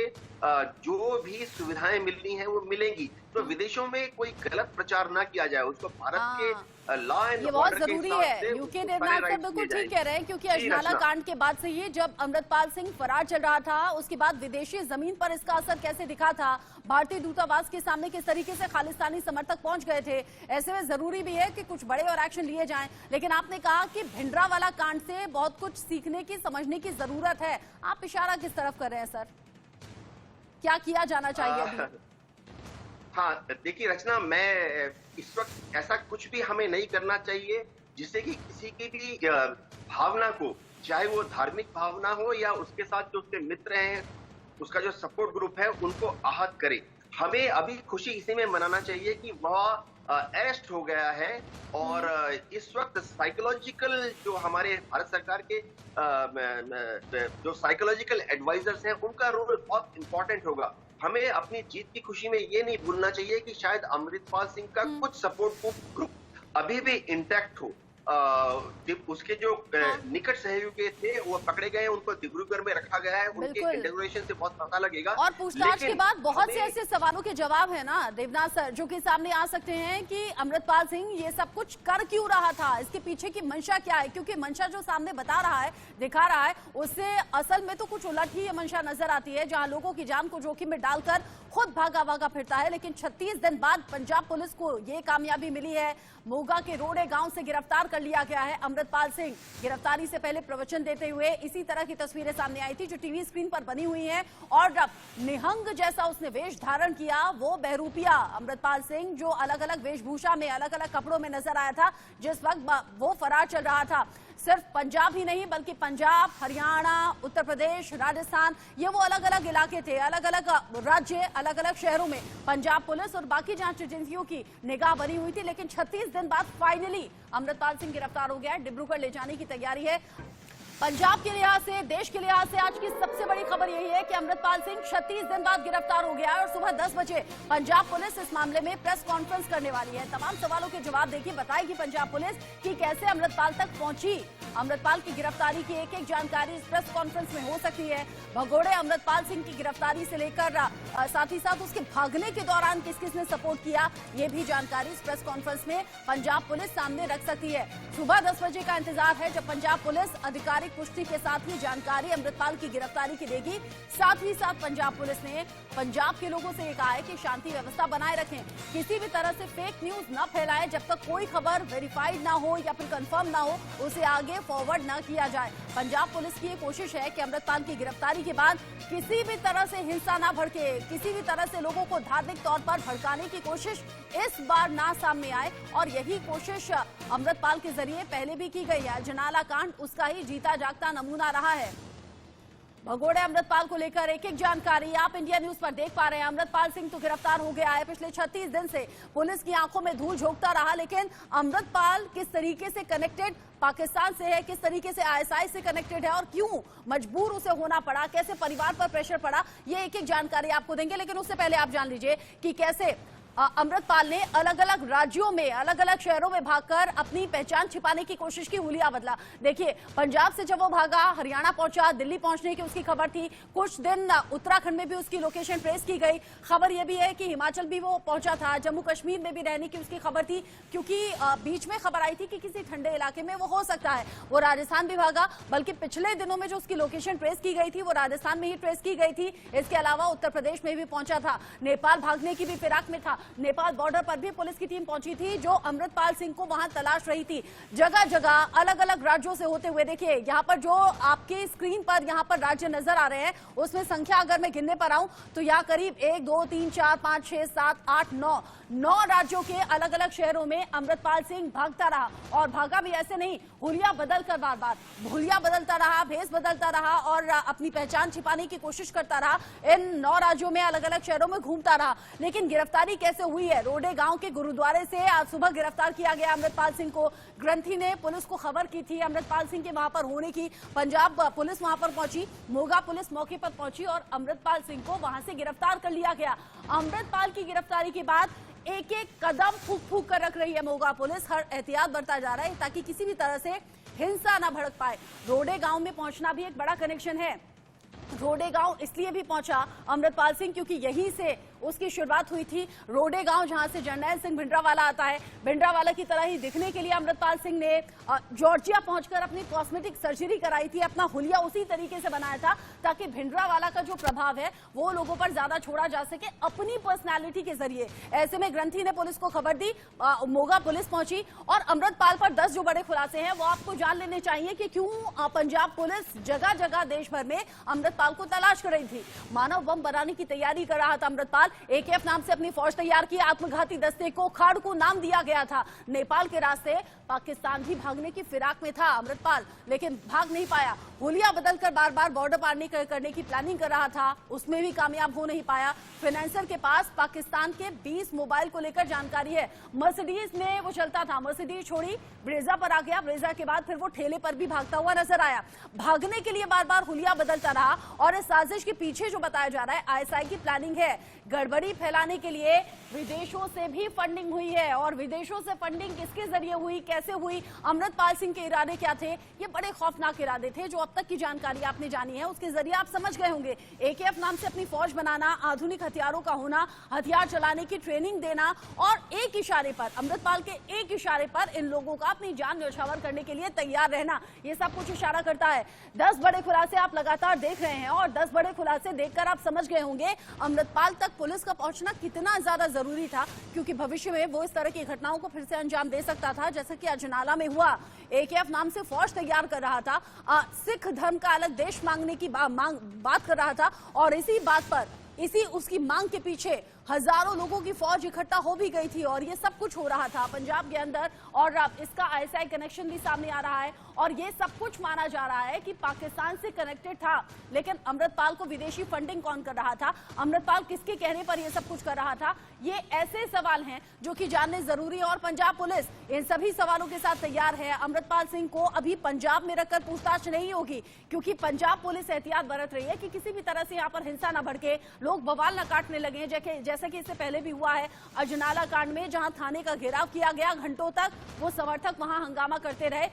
जो भी सुविधाएं मिलनी है वो मिलेंगी। तो विदेशों में कोई गलत प्रचार ना किया जाए, उसको भारत के लॉ एंड ये बहुत जरूरी है। यूके देवनाथ साहब बिल्कुल ठीक कह रहे हैं, क्योंकि अजनाला कांड के बाद से ही जब अमृतपाल सिंह फरार चल रहा था, उसके बाद विदेशी जमीन पर इसका असर कैसे दिखा था, भारतीय दूतावास के सामने किस तरीके से खालिस्तानी समर्थक पहुंच गए थे। ऐसे में जरूरी भी है कि कुछ बड़े और एक्शन लिए जाएं। लेकिन आपने कहा कि भिंडरावाला कांड से बहुत कुछ सीखने की, समझने की जरूरत है। आप इशारा किस तरफ कर रहे हैं सर? क्या किया जाना चाहिए अभी? हाँ, देखिए रचना, मैं इस वक्त ऐसा कुछ भी हमें नहीं करना चाहिए जिससे कि किसी की भी भावना को, चाहे वो धार्मिक भावना हो या उसके साथ जो उसके मित्र हैं, उसका जो सपोर्ट ग्रुप है, उनको आहत करे। हमें अभी खुशी इसी में मनाना चाहिए कि वह अरेस्ट हो गया है, और इस वक्त साइकोलॉजिकल जो हमारे भारत सरकार के जो साइकोलॉजिकल एडवाइजर्स हैं, उनका रोल बहुत इंपॉर्टेंट होगा। हमें अपनी जीत की खुशी में ये नहीं भूलना चाहिए कि शायद अमृतपाल सिंह का कुछ सपोर्ट ग्रुप अभी भी इंटैक्ट हो। उसके जो निकट सहयोगी थे वो पकड़े गए, उनको डिब्रूगढ़ में रखा गया है, उनके इंटरोगेशन से बहुत पता लगेगा। और पूछताछ के बाद बहुत से ऐसे सवालों के जवाब है ना देवनाथ सर, जो कि सामने आ सकते हैं कि अमृतपाल सिंह ये सब कुछ कर क्यों रहा था, इसके पीछे की मंशा क्या है। क्योंकि मंशा जो सामने बता रहा है, दिखा रहा है, उससे असल में तो कुछ उलट ही ये मंशा नजर आती है, जहां लोगों की जान को जोखिम में डालकर खुद भागा फिरता है। लेकिन 36 दिन बाद पंजाब पुलिस को ये कामयाबी मिली है, मोगा के रोड़े गांव से गिरफ्तार कर लिया गया है अमृतपाल सिंह। गिरफ्तारी से पहले प्रवचन देते हुए इसी तरह की तस्वीरें सामने आई थी, जो टीवी स्क्रीन पर बनी हुई हैं, और निहंग जैसा उसने वेश धारण किया, वो बहरूपिया अमृतपाल सिंह, जो अलग अलग वेशभूषा में, अलग अलग कपड़ों में नजर आया था जिस वक्त वो फरार चल रहा था। सिर्फ पंजाब ही नहीं, बल्कि पंजाब, हरियाणा, उत्तर प्रदेश, राजस्थान, ये वो अलग अलग इलाके थे, अलग अलग राज्य, अलग अलग शहरों में पंजाब पुलिस और बाकी जांच एजेंसियों की निगाह बनी हुई थी। लेकिन 36 दिन बाद फाइनली अमृतपाल सिंह गिरफ्तार हो गया है। डिब्रूगढ़ ले जाने की तैयारी है। पंजाब के लिहाज से, देश के लिहाज से आज की सबसे बड़ी खबर यही है कि अमृतपाल सिंह 36 दिन बाद गिरफ्तार हो गया है, और सुबह 10 बजे पंजाब पुलिस इस मामले में प्रेस कॉन्फ्रेंस करने वाली है। तमाम सवालों के जवाब देगी, बताएगी पंजाब पुलिस कि कैसे अमृतपाल तक पहुंची। अमृतपाल की गिरफ्तारी की एक एक जानकारी इस प्रेस कॉन्फ्रेंस में हो सकती है। भगोड़े अमृतपाल सिंह की गिरफ्तारी से लेकर साथ ही साथ उसके भागने के दौरान किस किसने सपोर्ट किया, ये भी जानकारी इस प्रेस कॉन्फ्रेंस में पंजाब पुलिस सामने रख सकती है। सुबह 10 बजे का इंतजार है, जब पंजाब पुलिस आधिकारिक पुष्टि के साथ ही जानकारी अमृतपाल की गिरफ्तारी की देगी। साथ ही साथ पंजाब पुलिस ने पंजाब के लोगों से कहा है कि शांति व्यवस्था बनाए रखें, किसी भी तरह से फेक न्यूज न फैलाएं, जब तक कोई खबर वेरीफाइड ना हो या फिर कंफर्म ना हो, उसे आगे फॉरवर्ड ना किया जाए। पंजाब पुलिस की ये कोशिश है कि अमृतपाल की गिरफ्तारी के बाद किसी भी तरह से हिंसा ना भड़के, किसी भी तरह से लोगों को धार्मिक तौर पर भड़काने की कोशिश इस बार ना सामने आए, और यही कोशिश अमृतपाल के जरिए पहले भी की गई है। अजनाला कांड उसका ही जीता जागता नमूना रहा है। भगोड़े अमृतपाल को लेकर एक एक जानकारी आप इंडिया न्यूज पर देख पा रहे हैं। अमृतपाल सिंह तो गिरफ्तार हो गया है, पिछले 36 दिन से पुलिस की आंखों में धूल झोंकता रहा, लेकिन अमृतपाल किस तरीके से कनेक्टेड पाकिस्तान से है, किस तरीके से आईएसआई से कनेक्टेड है, और क्यों मजबूर उसे होना पड़ा, कैसे परिवार पर प्रेशर पड़ा, ये एक एक जानकारी आपको देंगे। लेकिन उससे पहले आप जान लीजिए कि कैसे अमृतपाल ने अलग अलग राज्यों में, अलग अलग शहरों में भागकर अपनी पहचान छिपाने की कोशिश की, हुलिया बदला। देखिए, पंजाब से जब वो भागा, हरियाणा पहुंचा, दिल्ली पहुंचने की उसकी खबर थी, कुछ दिन उत्तराखंड में भी उसकी लोकेशन ट्रेस की गई। खबर यह भी है कि हिमाचल भी वो पहुंचा था, जम्मू कश्मीर में भी रहने की उसकी खबर थी, क्योंकि बीच में खबर आई थी कि किसी ठंडे इलाके में वो हो सकता है। वो राजस्थान भी भागा, बल्कि पिछले दिनों में जो उसकी लोकेशन ट्रेस की गई थी वो राजस्थान में ही ट्रेस की गई थी। इसके अलावा उत्तर प्रदेश में भी पहुंचा था, नेपाल भागने की भी फिराक में था। नेपाल बॉर्डर पर भी पुलिस की टीम पहुंची थी, जो अमृतपाल सिंह को वहां तलाश रही थी। जगह जगह अलग अलग राज्यों से होते हुए, देखिए यहाँ पर जो आपके स्क्रीन पर यहाँ पर राज्य नजर आ रहे हैं, उसमें संख्या अगर मैं गिनने पर आऊं तो यहाँ करीब 1 2 3 4 5 6 7 8 9 राज्यों के अलग अलग शहरों में अमृतपाल सिंह भागता रहा। और भागा भी ऐसे नहीं, हुलिया बदल कर, बार बार हुलिया बदलता रहा, भेष बदलता रहा और अपनी पहचान छिपाने की कोशिश करता रहा। इन 9 राज्यों में अलग अलग शहरों में घूमता रहा। लेकिन गिरफ्तारी कैसे हुई है? रोडे गांव के गुरुद्वारे से आज सुबह गिरफ्तार किया गया अमृतपाल सिंह को। ग्रंथी ने पुलिस को खबर की थी अमृतपाल सिंह के वहां पर होने की। पंजाब पुलिस वहां पर पहुंची, मोगा पुलिस मौके पर पहुंची और अमृतपाल सिंह को वहां से गिरफ्तार कर लिया गया। अमृतपाल की गिरफ्तारी के बाद एक एक कदम फूक फूक कर रख रही है मोगा पुलिस, हर एहतियात बरता जा रहा है ताकि किसी भी तरह से हिंसा न भड़क पाए। रोडे गांव में पहुंचना भी एक बड़ा कनेक्शन है। रोडे गांव इसलिए भी पहुंचा अमृतपाल सिंह क्योंकि यहीं से उसकी शुरुआत हुई थी रोडे गांव, जहां से जर्नैल सिंह भिंडरावाला आता है। भिंडरावाला की तरह ही दिखने के लिए अमृतपाल सिंह ने जॉर्जिया पहुंचकर अपनी कॉस्मेटिक सर्जरी कराई थी, अपना हुलिया उसी तरीके से बनाया था ताकि भिंडरावाला का जो प्रभाव है वो लोगों पर ज्यादा छोड़ा जा सके अपनी पर्सनालिटी के जरिए। ऐसे में ग्रंथी ने पुलिस को खबर दी, मोगा पुलिस पहुंची और अमृतपाल पर 10 जो बड़े खुलासे हैं वो आपको जान लेने चाहिए कि क्यों पंजाब पुलिस जगह जगह देश भर में अमृतपाल को तलाश कर रही थी। मानव बम बनाने की तैयारी कर रहा था अमृतपाल। AKF नाम से अपनी फौज तैयार की, आत्मघाती दस्ते को खाड़कू नाम दिया गया था। नेपाल के रास्ते पाकिस्तान भी भागने की फिराक में था अमृतपाल, लेकिन भाग नहीं पाया। हुलिया बदलकर बार बार बॉर्डर पार करने की प्लानिंग कर रहा था, उसमें भी कामयाब हो नहीं पाया। फाइनेंसर के पास पाकिस्तान के 20 मोबाइल को लेकर जानकारी है। मर्सिडीज में वो चलता था, मर्सिडीज छोड़ी ब्रेजा पर आ गया, ब्रेजा के बाद फिर वो ठेले पर भी भागता हुआ नजर आया। भागने के लिए बार बार हुलिया बदलता रहा और इस साजिश के पीछे जो बताया जा रहा है ISI की प्लानिंग है। गड़बड़ी फैलाने के लिए विदेशों से भी फंडिंग हुई है, और विदेशों से फंडिंग किसके जरिए हुई, कैसे हुई, अमृतपाल सिंह के इरादे क्या थे, ये बड़े खौफनाक इरादे थे जो अब तक की जानकारी आपने जानी है उसके जरिए आप समझ गए होंगे। AKF नाम से अपनी फौज बनाना, आधुनिक हथियारों का होना, हथियार चलाने की ट्रेनिंग देना और एक इशारे पर, अमृतपाल के एक इशारे पर इन लोगों का अपनी जान न्यौछावर करने के लिए तैयार रहना, ये सब कुछ इशारा करता है। 10 बड़े खुलासे आप लगातार देख रहे हैं और 10 बड़े खुलासे देखकर आप समझ गए होंगे अमृतपाल तक पुलिस का पहुंचना कितना ज्यादा जरूरी था, क्योंकि भविष्य में वो इस तरह की घटनाओं को फिर से अंजाम दे सकता था जैसे कि अजनाला में हुआ। AKF नाम से फौज तैयार कर रहा था, सिख धर्म का अलग देश मांगने की बात कर रहा था और इसी बात पर, इसी उसकी मांग के पीछे हजारों लोगों की फौज इकट्ठा हो भी गई थी और ये सब कुछ हो रहा था पंजाब के अंदर। और अब इसका ISI कनेक्शन भी सामने आ रहा है और ये सब कुछ माना जा रहा है कि पाकिस्तान से कनेक्टेड था। लेकिन अमृतपाल को विदेशी फंडिंग कौन कर रहा था, अमृतपाल किसके कहने पर ये सब कुछ कर रहा था, ये ऐसे सवाल हैं जो कि जानने जरूरी है। और पंजाब पुलिस इन सभी सवालों के साथ तैयार है। अमृतपाल सिंह को अभी पंजाब में रखकर पूछताछ नहीं होगी, क्योंकि पंजाब पुलिस एहतियात बरत रही है कि किसी भी तरह से यहाँ पर हिंसा न भड़के, लोग बवाल न काटने लगे, जैसे कि इससे पहले भी हुआ है अजनाला कांड में, जहां थाने का घेराव किया गया, घंटों तक वो समर्थक वहां हंगामा करते रहे।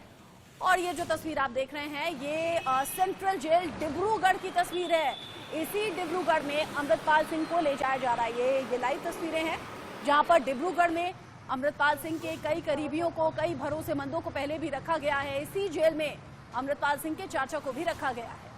और ये जो तस्वीर आप देख रहे हैं ये सेंट्रल जेल डिब्रूगढ़ की तस्वीर है। इसी डिब्रूगढ़ में अमृतपाल सिंह को ले जाया जा रहा है। ये लाइव तस्वीरें हैं जहां पर डिब्रूगढ़ में अमृतपाल सिंह के कई करीबियों को, कई भरोसेमंदों को पहले भी रखा गया है। इसी जेल में अमृतपाल सिंह के चाचा को भी रखा गया है।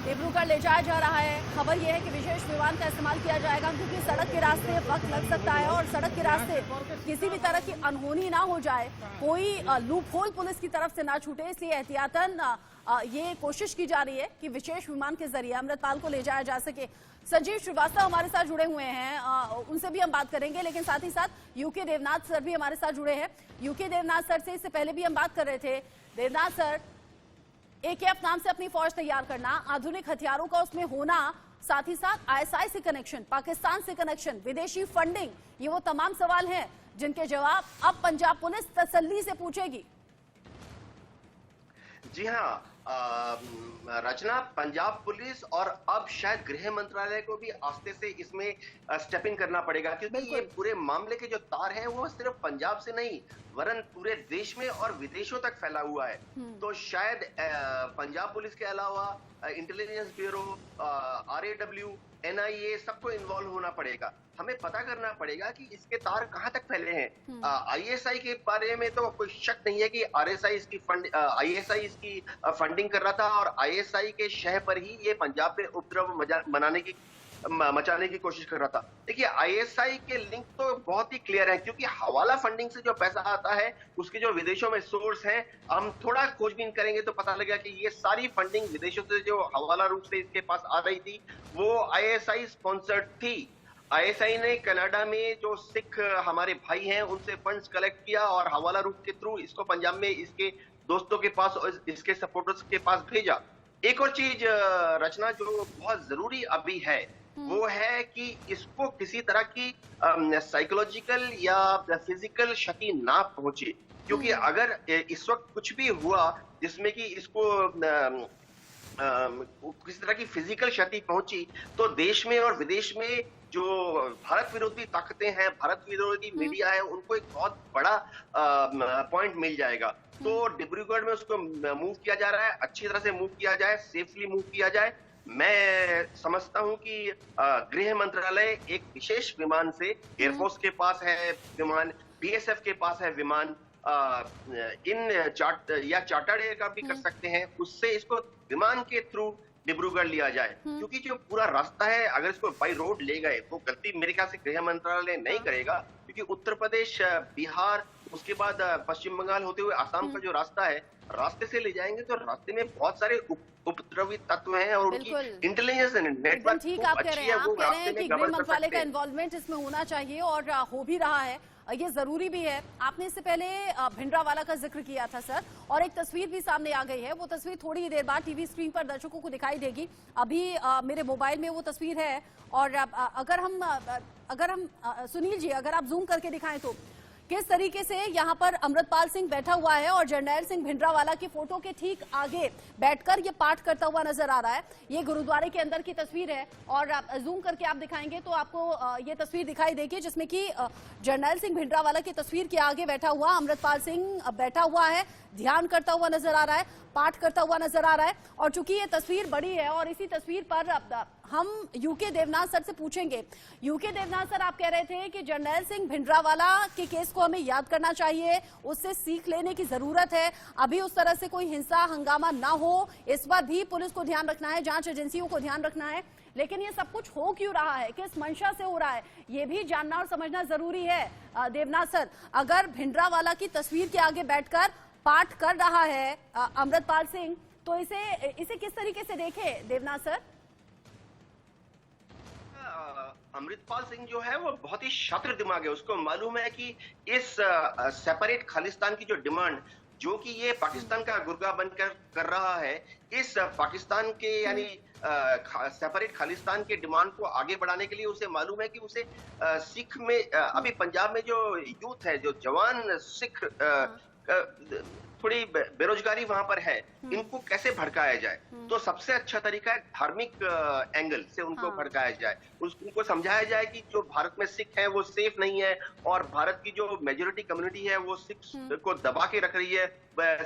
डिब्रूगढ़ ले जाया जा रहा है। खबर यह है कि विशेष विमान का इस्तेमाल किया जाएगा, क्योंकि सड़क के रास्ते वक्त लग सकता है और सड़क के रास्ते किसी भी तरह की अनहोनी ना हो जाए, कोई लूप होल पुलिस की तरफ से ना छूटे, इसलिए एहतियातन ये कोशिश की जा रही है कि विशेष विमान के जरिए अमृतपाल को ले जाया जा सके। संजीव श्रीवास्तव हमारे साथ जुड़े हुए हैं, उनसे भी हम बात करेंगे, लेकिन साथ ही साथ यूके देवनाथ सर भी हमारे साथ जुड़े हैं। यूके देवनाथ सर से इससे पहले भी हम बात कर रहे थे। देवनाथ सर, AKF नाम से अपनी फौज तैयार करना, आधुनिक हथियारों का उसमें होना, साथ ही साथ ISI से कनेक्शन, पाकिस्तान से कनेक्शन, विदेशी फंडिंग, ये वो तमाम सवाल हैं जिनके जवाब अब पंजाब पुलिस तसल्ली से पूछेगी। जी हाँ रचना, पंजाब पुलिस और अब शायद गृह मंत्रालय को भी आस्ते से इसमें स्टेप इन करना पड़ेगा, क्योंकि ये पूरे मामले के जो तार हैं वो सिर्फ पंजाब से नहीं वरन पूरे देश में और विदेशों तक फैला हुआ है। तो शायद पंजाब पुलिस के अलावा इंटेलिजेंस ब्यूरो, RAW, NIA सबको इन्वॉल्व होना पड़ेगा। हमें पता करना पड़ेगा कि इसके तार कहां तक फैले हैं। ISI के बारे में तो कोई शक नहीं है कि ISI इसकी फंडिंग कर रहा था और ISI के शह पर ही ये पंजाब में उपद्रव मचाने की कोशिश कर रहा था। देखिए ISI के लिंक तो बहुत ही क्लियर है, क्योंकि हवाला फंडिंग से जो पैसा आता है उसके जो विदेशों में सोर्स हैं, हम थोड़ा खोजबीन करेंगे तो पता लगेगा कि ये सारी फंडिंग विदेशों से जो हवाला रूप से इसके पास आ रही थी वो ISI स्पॉन्सर्ड थी। ISI ने कनाडा में जो सिख हमारे भाई हैं उनसे फंड्स कलेक्ट किया और हवाला रूट के थ्रू इसको पंजाब में इसके दोस्तों के पास और इसके सपोर्टर्स के पास भेजा। एक और चीज रचना जो बहुत जरूरी अभी है वो है कि इसको किसी तरह की साइकोलॉजिकल या फिजिकल क्षति ना पहुंचे, क्योंकि अगर इस वक्त कुछ भी हुआ जिसमें कि इसको किसी तरह की फिजिकल क्षति पहुंची तो देश में और विदेश में जो भारत विरोधी ताकतें हैं, भारत विरोधी मीडिया है, उनको एक बहुत बड़ा पॉइंट मिल जाएगा। तो डिब्रूगढ़ में उसको मूव किया जा रहा है, अच्छी तरह से मूव किया जाए, सेफली मूव किया जाए मैं समझता हूं कि गृह मंत्रालय एक विशेष विमान से, एयरफोर्स के पास है विमान, बीएसएफ के पास है विमान, चार्टर्ड एयर का भी कर सकते हैं, उससे इसको विमान के थ्रू डिब्रूगढ़ लिया जाए। क्योंकि जो पूरा रास्ता है, अगर इसको बाई रोड ले गए, वो गलती मेरे ख्याल से गृह मंत्रालय नहीं करेगा, क्योंकि उत्तर प्रदेश, बिहार, उसके बाद पश्चिम बंगाल होते हुए आसाम का जो रास्ता है, रास्ते से ले जाएंगे तो रास्ते में बहुत सारे उपद्रवी तत्व हैं और उनकी इंटेलिजेंस एकदम नेटवर्क ठीक आप कह रहे हैं। आप कह रहे हैं कि गृह मंत्रालय का इन्वॉल्वमेंट इसमें होना चाहिए और हो भी रहा है, ये जरूरी भी है। आपने इससे पहले भिंडरावाला का जिक्र किया था सर, और एक तस्वीर भी सामने आ गई है। वो तस्वीर थोड़ी ही देर बाद टीवी स्क्रीन पर दर्शकों को दिखाई देगी। अभी मेरे मोबाइल में वो तस्वीर है, और अगर हम सुनील जी, अगर आप जूम करके दिखाएं तो किस तरीके से यहाँ पर अमृतपाल सिंह बैठा हुआ है और जर्नैल सिंह भिंडरावाला की फोटो के ठीक आगे बैठकर ये पाठ करता हुआ नजर आ रहा है। ये गुरुद्वारे के अंदर की तस्वीर है, और आप जूम करके आप दिखाएंगे तो आपको ये तस्वीर दिखाई देगी, जिसमें कि जर्नैल सिंह भिंडरावाला की तस्वीर के आगे बैठा हुआ अमृतपाल सिंह बैठा हुआ है, ध्यान करता हुआ नजर आ रहा है, पाठ करता हुआ नजर आ रहा है। और चूंकि ये तस्वीर बड़ी है और इसी तस्वीर पर हम यूके देवनाथ सर से पूछेंगे। यूके देवनाथ सर, आप कह रहे थे कि जर्नैल सिंह भिंडरावाला के केस को हमें याद करना चाहिए, उससे सीख लेने की जरूरत है, अभी उस तरह से कोई हिंसा हंगामा ना हो, इस बात भी पुलिस को ध्यान रखना है, जांच एजेंसियों को ध्यान रखना है। लेकिन ये सब कुछ हो क्यों रहा है, किस मंशा से हो रहा है, ये भी जानना और समझना जरूरी है। देवनाथ सर, अगर भिंडरावाला की तस्वीर के आगे बैठकर पाठ कर रहा है अमृतपाल सिंह, तो इसे किस तरीके से देखे देवनाथ सर? अमृतपाल सिंह जो है वो बहुत ही शातिर दिमाग है, उसको मालूम है कि इस सेपरेट खालिस्तान की जो डिमांड, जो कि ये पाकिस्तान का गुर्गा बनकर कर रहा है, इस पाकिस्तान के यानी सेपरेट खालिस्तान के डिमांड को आगे बढ़ाने के लिए उसे मालूम है कि उसे सिख में, अभी पंजाब में जो यूथ है, जो जवान सिख, थोड़ी बेरोजगारी वहां पर है, इनको कैसे भड़काया जाए। तो सबसे अच्छा तरीका है धार्मिक एंगल से उनको भड़काया जाए, उनको समझाया जाए कि जो भारत में सिख है वो सेफ नहीं है, और भारत की जो मेजोरिटी कम्युनिटी है वो सिख को दबा के रख रही है,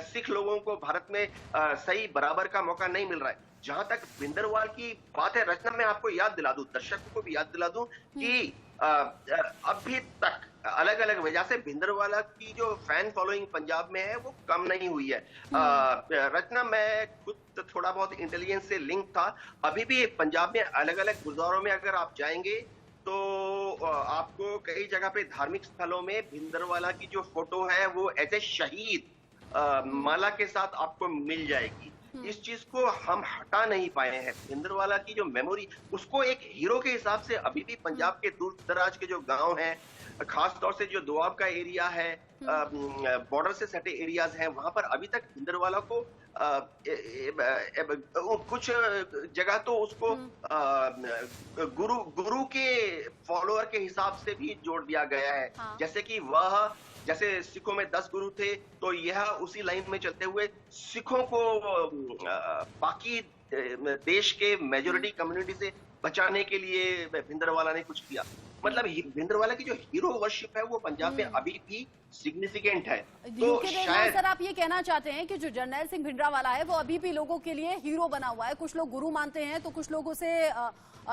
सिख लोगों को भारत में सही बराबर का मौका नहीं मिल रहा है। जहां तक भिंडरवाल की बात है, रचना, मैं आपको याद दिला दूं, दर्शकों को भी याद दिला दूं कि अभी तक अलग अलग वजह से भिंडरवाला की जो फैन फॉलोइंग पंजाब में है वो कम नहीं हुई है। रचना, मैं खुद थोड़ा बहुत इंटेलिजेंस से लिंक था, अभी भी पंजाब में अलग अलग गुरुद्वारों में अगर आप जाएंगे तो आपको कई जगह पे धार्मिक स्थलों में भिंडरवाला की जो फोटो है वो एज ए शहीद माला के साथ आपको मिल जाएगी। इस चीज को हम हटा नहीं पाए हैं। भिंडरवाला की जो मेमोरी, उसको एक हीरो के हिसाब से अभी भी पंजाब के दूर दराज के जो गांव हैं, खास तौर से जो दोआब का एरिया है, बॉर्डर से सटे एरियाज हैं, वहां पर अभी तक भिंडरवाला को कुछ जगह तो उसको गुरु के फॉलोअर के हिसाब से भी जोड़ दिया गया है। जैसे कि जैसे सिखों में 10 गुरु थे, तो यह उसी लाइन में चलते हुए सिखों को बाकी देश के मेजोरिटी कम्युनिटी से बचाने के लिए भिंडरवाला ने कुछ किया। मतलब भिंडरवाला की जो हीरो वर्शिप है वो पंजाब में अभी भी सिग्निफिकेंट है। तो शायद सर, आप ये कहना चाहते हैं कि जो जर्नैल सिंह भिंडरावाला है वो अभी भी लोगों के लिए हीरो बना हुआ है। कुछ लोग गुरु मानते हैं तो कुछ लोग उसे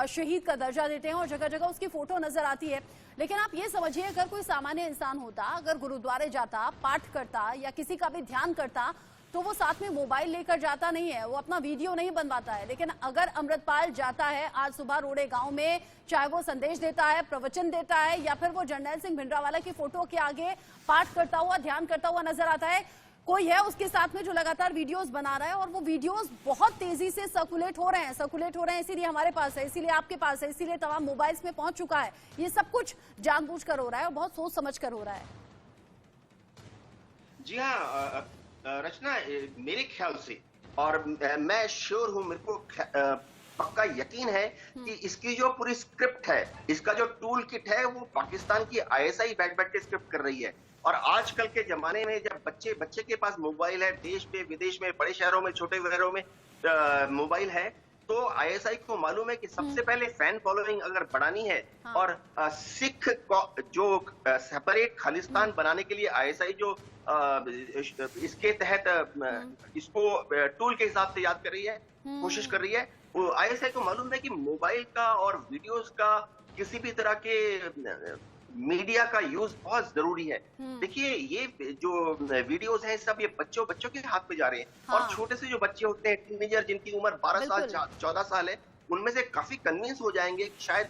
शहीद का दर्जा देते हैं और जगह जगह उसकी फोटो नजर आती है। लेकिन आप ये समझिए, अगर कोई सामान्य इंसान होता, अगर गुरुद्वारे जाता, पाठ करता या किसी का भी ध्यान करता, तो वो साथ में मोबाइल लेकर जाता नहीं है, वो अपना वीडियो नहीं बनवाता है। लेकिन अगर अमृतपाल जाता है आज सुबह रोड़े गांव में, चाहे वो संदेश देता है, प्रवचन देता है, या फिर वो जर्नैल सिंह भिंडरावाला की फोटो के आगे पाठ करता हुआ, ध्यान करता हुआ नजर आता है, कोई है उसके साथ में जो लगातार वीडियोस बना रहा है, और वो वीडियोस बहुत तेजी से सर्कुलेट हो रहे हैं, इसीलिए हमारे पास है, इसीलिए आपके पास है, इसीलिए तमाम मोबाइल्स में पहुंच चुका है। ये सब कुछ जानबूझकर हो रहा है और बहुत सोच समझ कर हो रहा है। जी हाँ रचना, मेरे ख्याल से, और मैं श्योर हूं, मेरे को पक्का यकीन है कि इसकी जो पूरी स्क्रिप्ट है, इसका जो टूल किट है, वो पाकिस्तान की आईएसआई बैठ के स्क्रिप्ट कर रही है। और आजकल के जमाने में जब बच्चे के पास मोबाइल है, देश में विदेश में, बड़े शहरों में, छोटे शहरों में मोबाइल है, तो आईएसआई को मालूम है कि सबसे पहले फैन फॉलोइंग अगर बढ़ानी है, और सिख जो सेपरेट खालिस्तान बनाने के लिए आईएसआई जो इसके तहत इसको टूल के हिसाब से याद कर रही है, कोशिश कर रही है, आईएसआई को मालूम है कि मोबाइल का और वीडियोस का किसी भी तरह के मीडिया का यूज बहुत जरूरी है। देखिए ये जो वीडियोस हैं सब ये बच्चों के हाथ में जा रहे हैं। हाँ। और छोटे से जो बच्चे होते हैं टीनेजर जिनकी उम्र 12 साल 14 साल है, उनमें से काफी कन्विंस हो जाएंगे कि शायद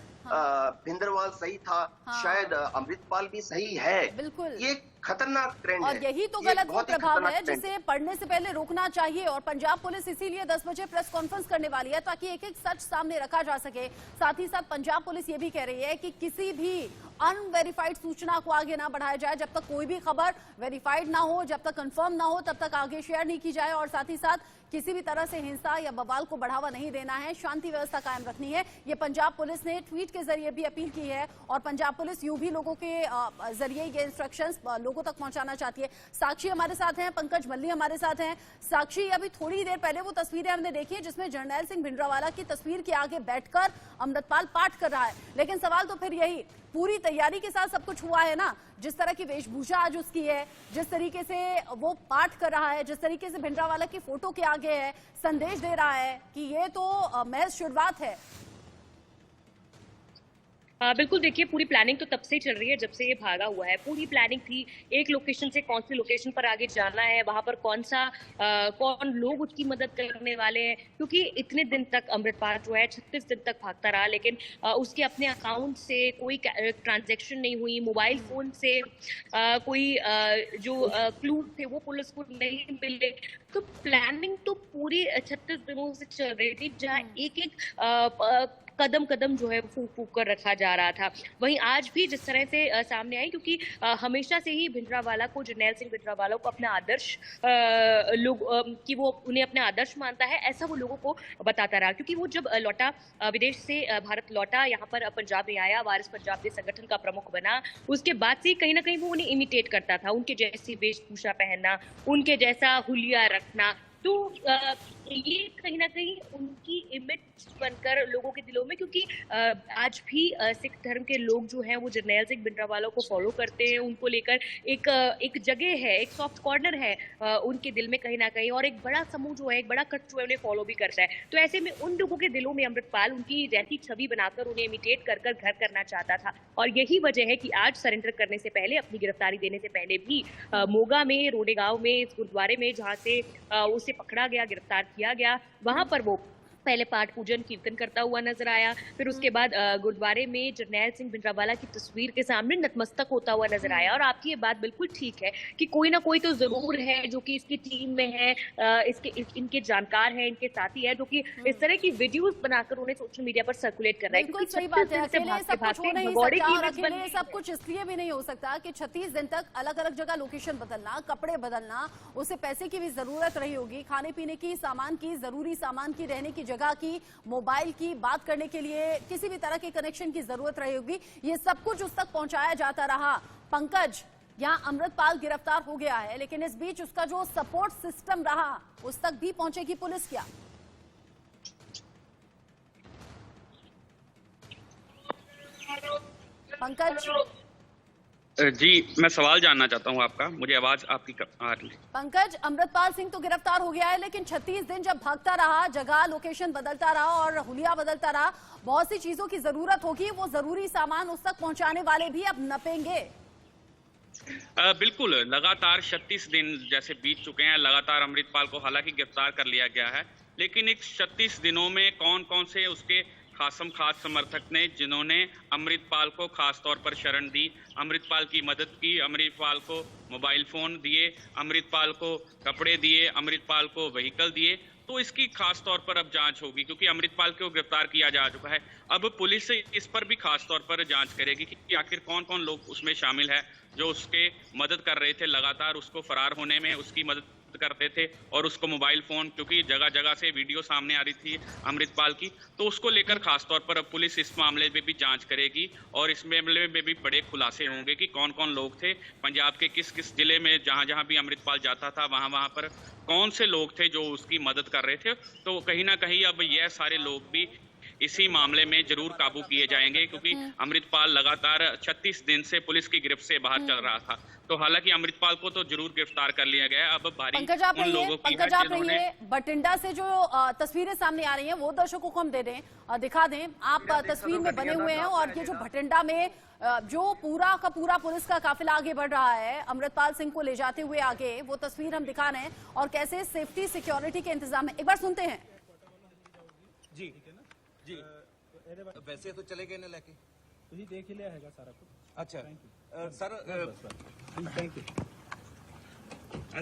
भिंदरवाल सही था, शायद अमृतपाल भी सही है। बिल्कुल। ये खतरनाक ट्रेंड है और यही तो ये गलत बहुत ही प्रभाव खतरनाक है ट्रेंड जिसे पढ़ने से पहले रोकना चाहिए। और पंजाब पुलिस इसीलिए 10 बजे प्रेस कॉन्फ्रेंस करने वाली है ताकि एक एक सच सामने रखा जा सके। साथ ही साथ पंजाब पुलिस ये भी कह रही है कि किसी भी अनवेरिफाइड सूचना को आगे ना बढ़ाया जाए। जब तक कोई भी खबर वेरीफाइड ना हो, जब तक कंफर्म ना हो, तब तक आगे शेयर नहीं की जाए। और साथ ही साथ किसी भी तरह से हिंसा या बवाल को बढ़ावा नहीं देना है, शांति व्यवस्था कायम रखनी है। ये पंजाब पुलिस ने ट्वीट के जरिए भी अपील की है और पंजाब पुलिस यूं भी लोगों के जरिए ये इंस्ट्रक्शंस लोगों तक पहुंचाना चाहती है। साक्षी हमारे साथ हैं, पंकज मल्ली हमारे साथ हैं। साक्षी, अभी थोड़ी देर पहले वो तस्वीरें हमने देखी है जिसमें जर्नैल सिंह भिंडरावाला की तस्वीर के आगे बैठकर अमृतपाल पाठ कर रहा है। लेकिन सवाल तो फिर यही, पूरी तैयारी के साथ सब कुछ हुआ है ना? जिस तरह की वेशभूषा आज उसकी है, जिस तरीके से वो पाठ कर रहा है, जिस तरीके से भिंडरावाला की फोटो के आगे है, संदेश दे रहा है कि ये तो महज शुरुआत है। बिल्कुल, देखिए पूरी प्लानिंग तो तब से ही चल रही है जब से ये भागा हुआ है। पूरी प्लानिंग थी, एक लोकेशन से कौन सी लोकेशन पर आगे जाना है, वहां पर कौन लोग उसकी मदद करने वाले हैं। क्योंकि इतने दिन तक अमृतपाल जो है 36 दिन तक भागता रहा, लेकिन उसके अपने अकाउंट से कोई ट्रांजैक्शन नहीं हुई, मोबाइल फोन से कोई जो क्लू थे वो पुलिस को नहीं मिले। तो प्लानिंग तो पूरी 36 दिनों से चल रही थी, जहाँ एक एक कदम कदम जो है फूक फूक कर रखा जा रहा था। वहीं आज भी जिस तरह से सामने आई, क्योंकि हमेशा से ही भिंडरावाला को, जर्नैल सिंह भिंडरावाला को अपना आदर्श कि वो उन्हें अपना आदर्श मानता है, ऐसा वो लोगों को बताता रहा। क्योंकि वो जब लौटा, विदेश से भारत लौटा, यहाँ पर पंजाब में आया, वारिस पंजाब के संगठन का प्रमुख बना, उसके बाद से कहीं ना कहीं वो उन्हें इमिटेट करता था, उनके जैसी वेशभूषा पहनना, उनके जैसा हुलिया रखना। तो ये कहीं ना कहीं उनकी इमेज बनकर लोगों के दिलों में, क्योंकि आज भी सिख धर्म के लोग जो हैं वो जर्नैल सिंह भिंडरावाला को फॉलो करते हैं, उनको लेकर एक जगह है, एक सॉफ्ट कॉर्नर है उनके दिल में कहीं ना कहीं, और एक बड़ा समूह जो है, एक बड़ा कट जो है उन्हें फॉलो भी करता है। तो ऐसे में उन लोगों के दिलों में अमृतपाल उनकी जैसी छवि बनाकर उन्हें इमिटेट कर घर करना चाहता था। और यही वजह है कि आज सरेंडर करने से पहले, अपनी गिरफ्तारी देने से पहले भी मोगा में, रोडे गांव में, इस गुरुद्वारे में जहाँ से उसे पकड़ा गया, गिरफ्तार किया गया, वहां पर वो पहले पाठ पूजन कीर्तन करता हुआ नजर आया। फिर उसके बाद गुरुद्वारे में जर्नैल सिंह भिंडरावाला की तस्वीर के सामने नतमस्तक होता हुआ नजर आया। और आपकी ये बात बिल्कुल ठीक है कि कोई ना कोई तो जरूर है जो कि इसकी टीम में है, इनके जानकार हैं, इनके साथी है, जो कि इस तरह की वीडियोस बनाकर उन्हें सोशल मीडिया पर सर्कुलेट कर रहा है। बिल्कुल सही बात है, अकेले सब कुछ हो नहीं सकता, और अकेले सब कुछ इसलिए भी नहीं हो सकता कि 36 दिन तक अलग अलग जगह लोकेशन बदलना, कपड़े बदलना, उसे पैसे की भी जरूरत रही होगी, खाने पीने की, सामान की, जरूरी सामान की, रहने की जगह की, मोबाइल की, बात करने के लिए किसी भी तरह के कनेक्शन की जरूरत रही होगी। ये सब कुछ उस तक पहुंचाया जाता रहा। पंकज, यहाँ अमृतपाल गिरफ्तार हो गया है, लेकिन इस बीच उसका जो सपोर्ट सिस्टम रहा उस तक भी पहुंचेगी पुलिस क्या? पंकज जी, मैं सवाल जानना चाहता हूं आपका, मुझे आवाज आपकी आ रही है। पंकज, अमृतपाल सिंह तो गिरफ्तार हो गया है, लेकिन 36 दिन जब भागता रहा, जगह लोकेशन बदलता रहा और हुलिया बदलता रहा, बहुत सी चीजों की जरूरत होगी, वो जरूरी सामान उस तक पहुंचाने वाले भी अब नपेंगे। बिल्कुल, लगातार 36 दिन जैसे बीत चुके हैं, लगातार अमृतपाल को हालांकि गिरफ्तार कर लिया गया है, लेकिन इस 36 दिनों में कौन कौन से उसके खास समर्थक ने जिन्होंने अमृतपाल को खास तौर पर शरण दी, अमृतपाल की मदद की, अमृतपाल को मोबाइल फोन दिए, अमृतपाल को कपड़े दिए, अमृतपाल को व्हीकल दिए, तो इसकी खास तौर पर अब जांच होगी, क्योंकि अमृतपाल को गिरफ्तार किया जा चुका है। अब पुलिस इस पर भी खास तौर पर जांच करेगी कि आखिर कौन कौन लोग उसमें शामिल है जो उसके मदद कर रहे थे, लगातार उसको फरार होने में उसकी मदद करते थे, और उसको मोबाइल फोन, क्योंकि जगह जगह से वीडियो सामने आ रही थी अमृतपाल की, तो उसको लेकर खास तौर पर अब पुलिस इस मामले में भी जांच करेगी और इस मामले में भी बड़े खुलासे होंगे कि कौन कौन लोग थे पंजाब के किस किस जिले में, जहां जहां भी अमृतपाल जाता था वहां पर कौन से लोग थे जो उसकी मदद कर रहे थे। तो कहीं ना कहीं अब यह सारे लोग भी इसी मामले में जरूर काबू किए जाएंगे, क्योंकि अमृतपाल लगातार 36 दिन से पुलिस की गिरफ्त से बाहर चल रहा था। तो हालांकि अमृतपाल को तो जरूर गिरफ्तार कर लिया गया। अब बारी उन लोगों की है जिन्होंने बठिंडा से जो तस्वीरें सामने आ रही हैं वो दर्शकों को हम दे दें, दिखा दें। आप तस्वीर में बने हुए हैं और ये जो बठिंडा में जो पूरा का पूरा पुलिस का काफिला आगे बढ़ रहा है अमृतपाल सिंह को ले जाते हुए आगे, वो तस्वीर हम दिखा रहे हैं और कैसे सेफ्टी सिक्योरिटी के इंतजाम है। एक बार सुनते हैं। जी जी वैसे तो चले गए ना लेके ਤੁਸੀਂ ਦੇਖ ਹੀ ਲਿਆ ਹੈਗਾ ਸਾਰਾ ਕੁਝ। अच्छा सर थैंक यू।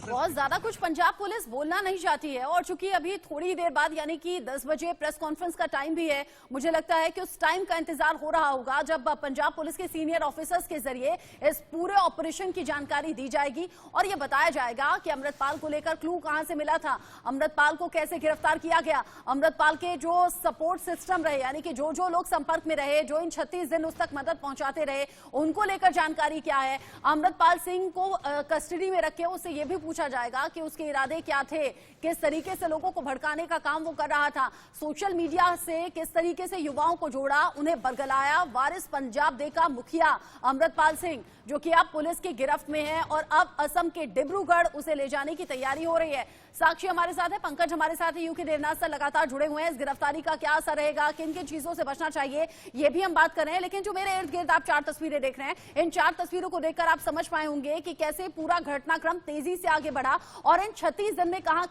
बहुत ज्यादा कुछ पंजाब पुलिस बोलना नहीं चाहती है और चूंकि अभी थोड़ी देर बाद यानी कि 10 बजे प्रेस कॉन्फ्रेंस का टाइम भी है, मुझे लगता है कि उस टाइम का इंतजार हो रहा होगा जब पंजाब पुलिस के सीनियर ऑफिसर्स के जरिए इस पूरे ऑपरेशन की जानकारी दी जाएगी और यह बताया जाएगा कि अमृतपाल को लेकर क्लू कहां से मिला था, अमृतपाल को कैसे गिरफ्तार किया गया, अमृतपाल के जो सपोर्ट सिस्टम रहे यानी कि जो लोग संपर्क में रहे, जो इन 36 दिन उस तक मदद पहुंचाते रहे, उनको लेकर जानकारी क्या है। अमृतपाल सिंह को कस्टडी में रखे उससे यह भी पूछा जाएगा कि उसके इरादे क्या थे, किस तरीके से लोगों को भड़काने का काम वो कर रहा था, सोशल मीडिया से किस तरीके से युवाओं को जोड़ा, उन्हें बरगलाया। वारिस पंजाब दे का मुखिया अमृतपाल सिंह जो कि अब पुलिस की गिरफ्त में है और अब असम के डिब्रूगढ़ उसे ले जाने की तैयारी हो रही है। साक्षी हमारे साथ है, पंकज हमारे साथ है, यूके देवनाथ से लगातार जुड़े हुए हैं। इस गिरफ्तारी का क्या असर रहेगा, किन किन चीजों से बचना चाहिए, ये भी हम बात कर रहे हैं। लेकिन जो मेरे इर्द गिर्द आप 4 तस्वीरें देख रहे हैं, इन 4 तस्वीरों को देखकर आप समझ पाए होंगे कि कैसे पूरा घटनाक्रम तेजी से आगे बढ़ा और इन 36 दिन में कहां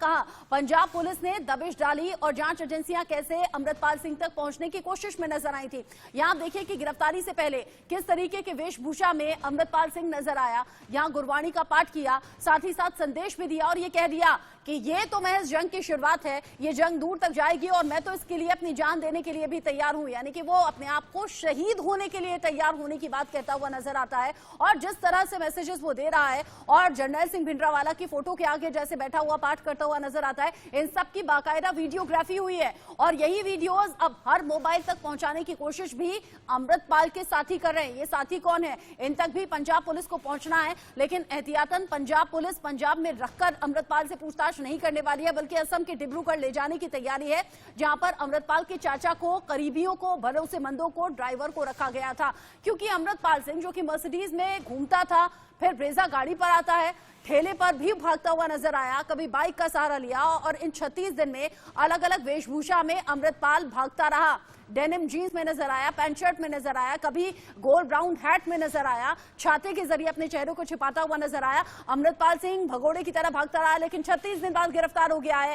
पंजाब पुलिस ने दबिश डाली और जांच एजेंसियां कैसे अमृतपाल सिंह तक पहुंचने की कोशिश में नजर आई थी। यहां देखिए कि गिरफ्तारी से पहले किस तरीके की वेशभूषा में अमृतपाल सिंह नजर आया, यहां गुरबाणी का पाठ किया, साथ ही साथ संदेश भी दिया और ये कह दिया कि ये तो महज जंग की शुरुआत है, ये जंग दूर तक जाएगी और मैं तो इसके लिए अपनी जान देने के लिए भी तैयार हूं। यानी कि वो अपने आप को शहीद होने के लिए तैयार होने की बात कहता हुआ नजर आता है और जिस तरह से मैसेजेस वो दे रहा है और जर्नैल सिंह भिंडरावाला की फोटो के आगे जैसे बैठा हुआ पाठ करता हुआ नजर आता है, इन सब की बाकायदा वीडियोग्राफी हुई है और यही वीडियोस अब हर मोबाइल तक पहुंचाने की कोशिश भी अमृतपाल के साथी कर रहे हैं। ये साथी कौन है, इन तक भी पंजाब पुलिस को पहुंचना है, लेकिन एहतियातन पंजाब पुलिस पंजाब में रखकर अमृतपाल से पूछताछ नहीं करने वाली है, बल्कि असम के डिब्रूगढ़ ले जाने की तैयारी है, जहां पर अमृतपाल के चाचा को, करीबियों को, भरोसेमंदों को, ड्राइवर को रखा गया था। क्योंकि अमृतपाल सिंह जो कि मर्सिडीज में घूमता था, फिर ब्रेजा गाड़ी पर आता है, ठेले पर भी भागता हुआ नजर आया, कभी बाइक का सहारा लिया और इन 36 दिन में अलग अलग वेशभूषा में अमृतपाल भागता रहा। डेनिम जीन्स में नजर आया, पैंट शर्ट में नजर आया, कभी गोल्ड ब्राउन हैट में नजर आया, छाते के जरिए अपने चेहरे को छिपाता हुआ नजर आया। अमृतपाल सिंह भगोड़े की तरह भागता रहा, लेकिन 36 दिन बाद गिरफ्तार हो गया है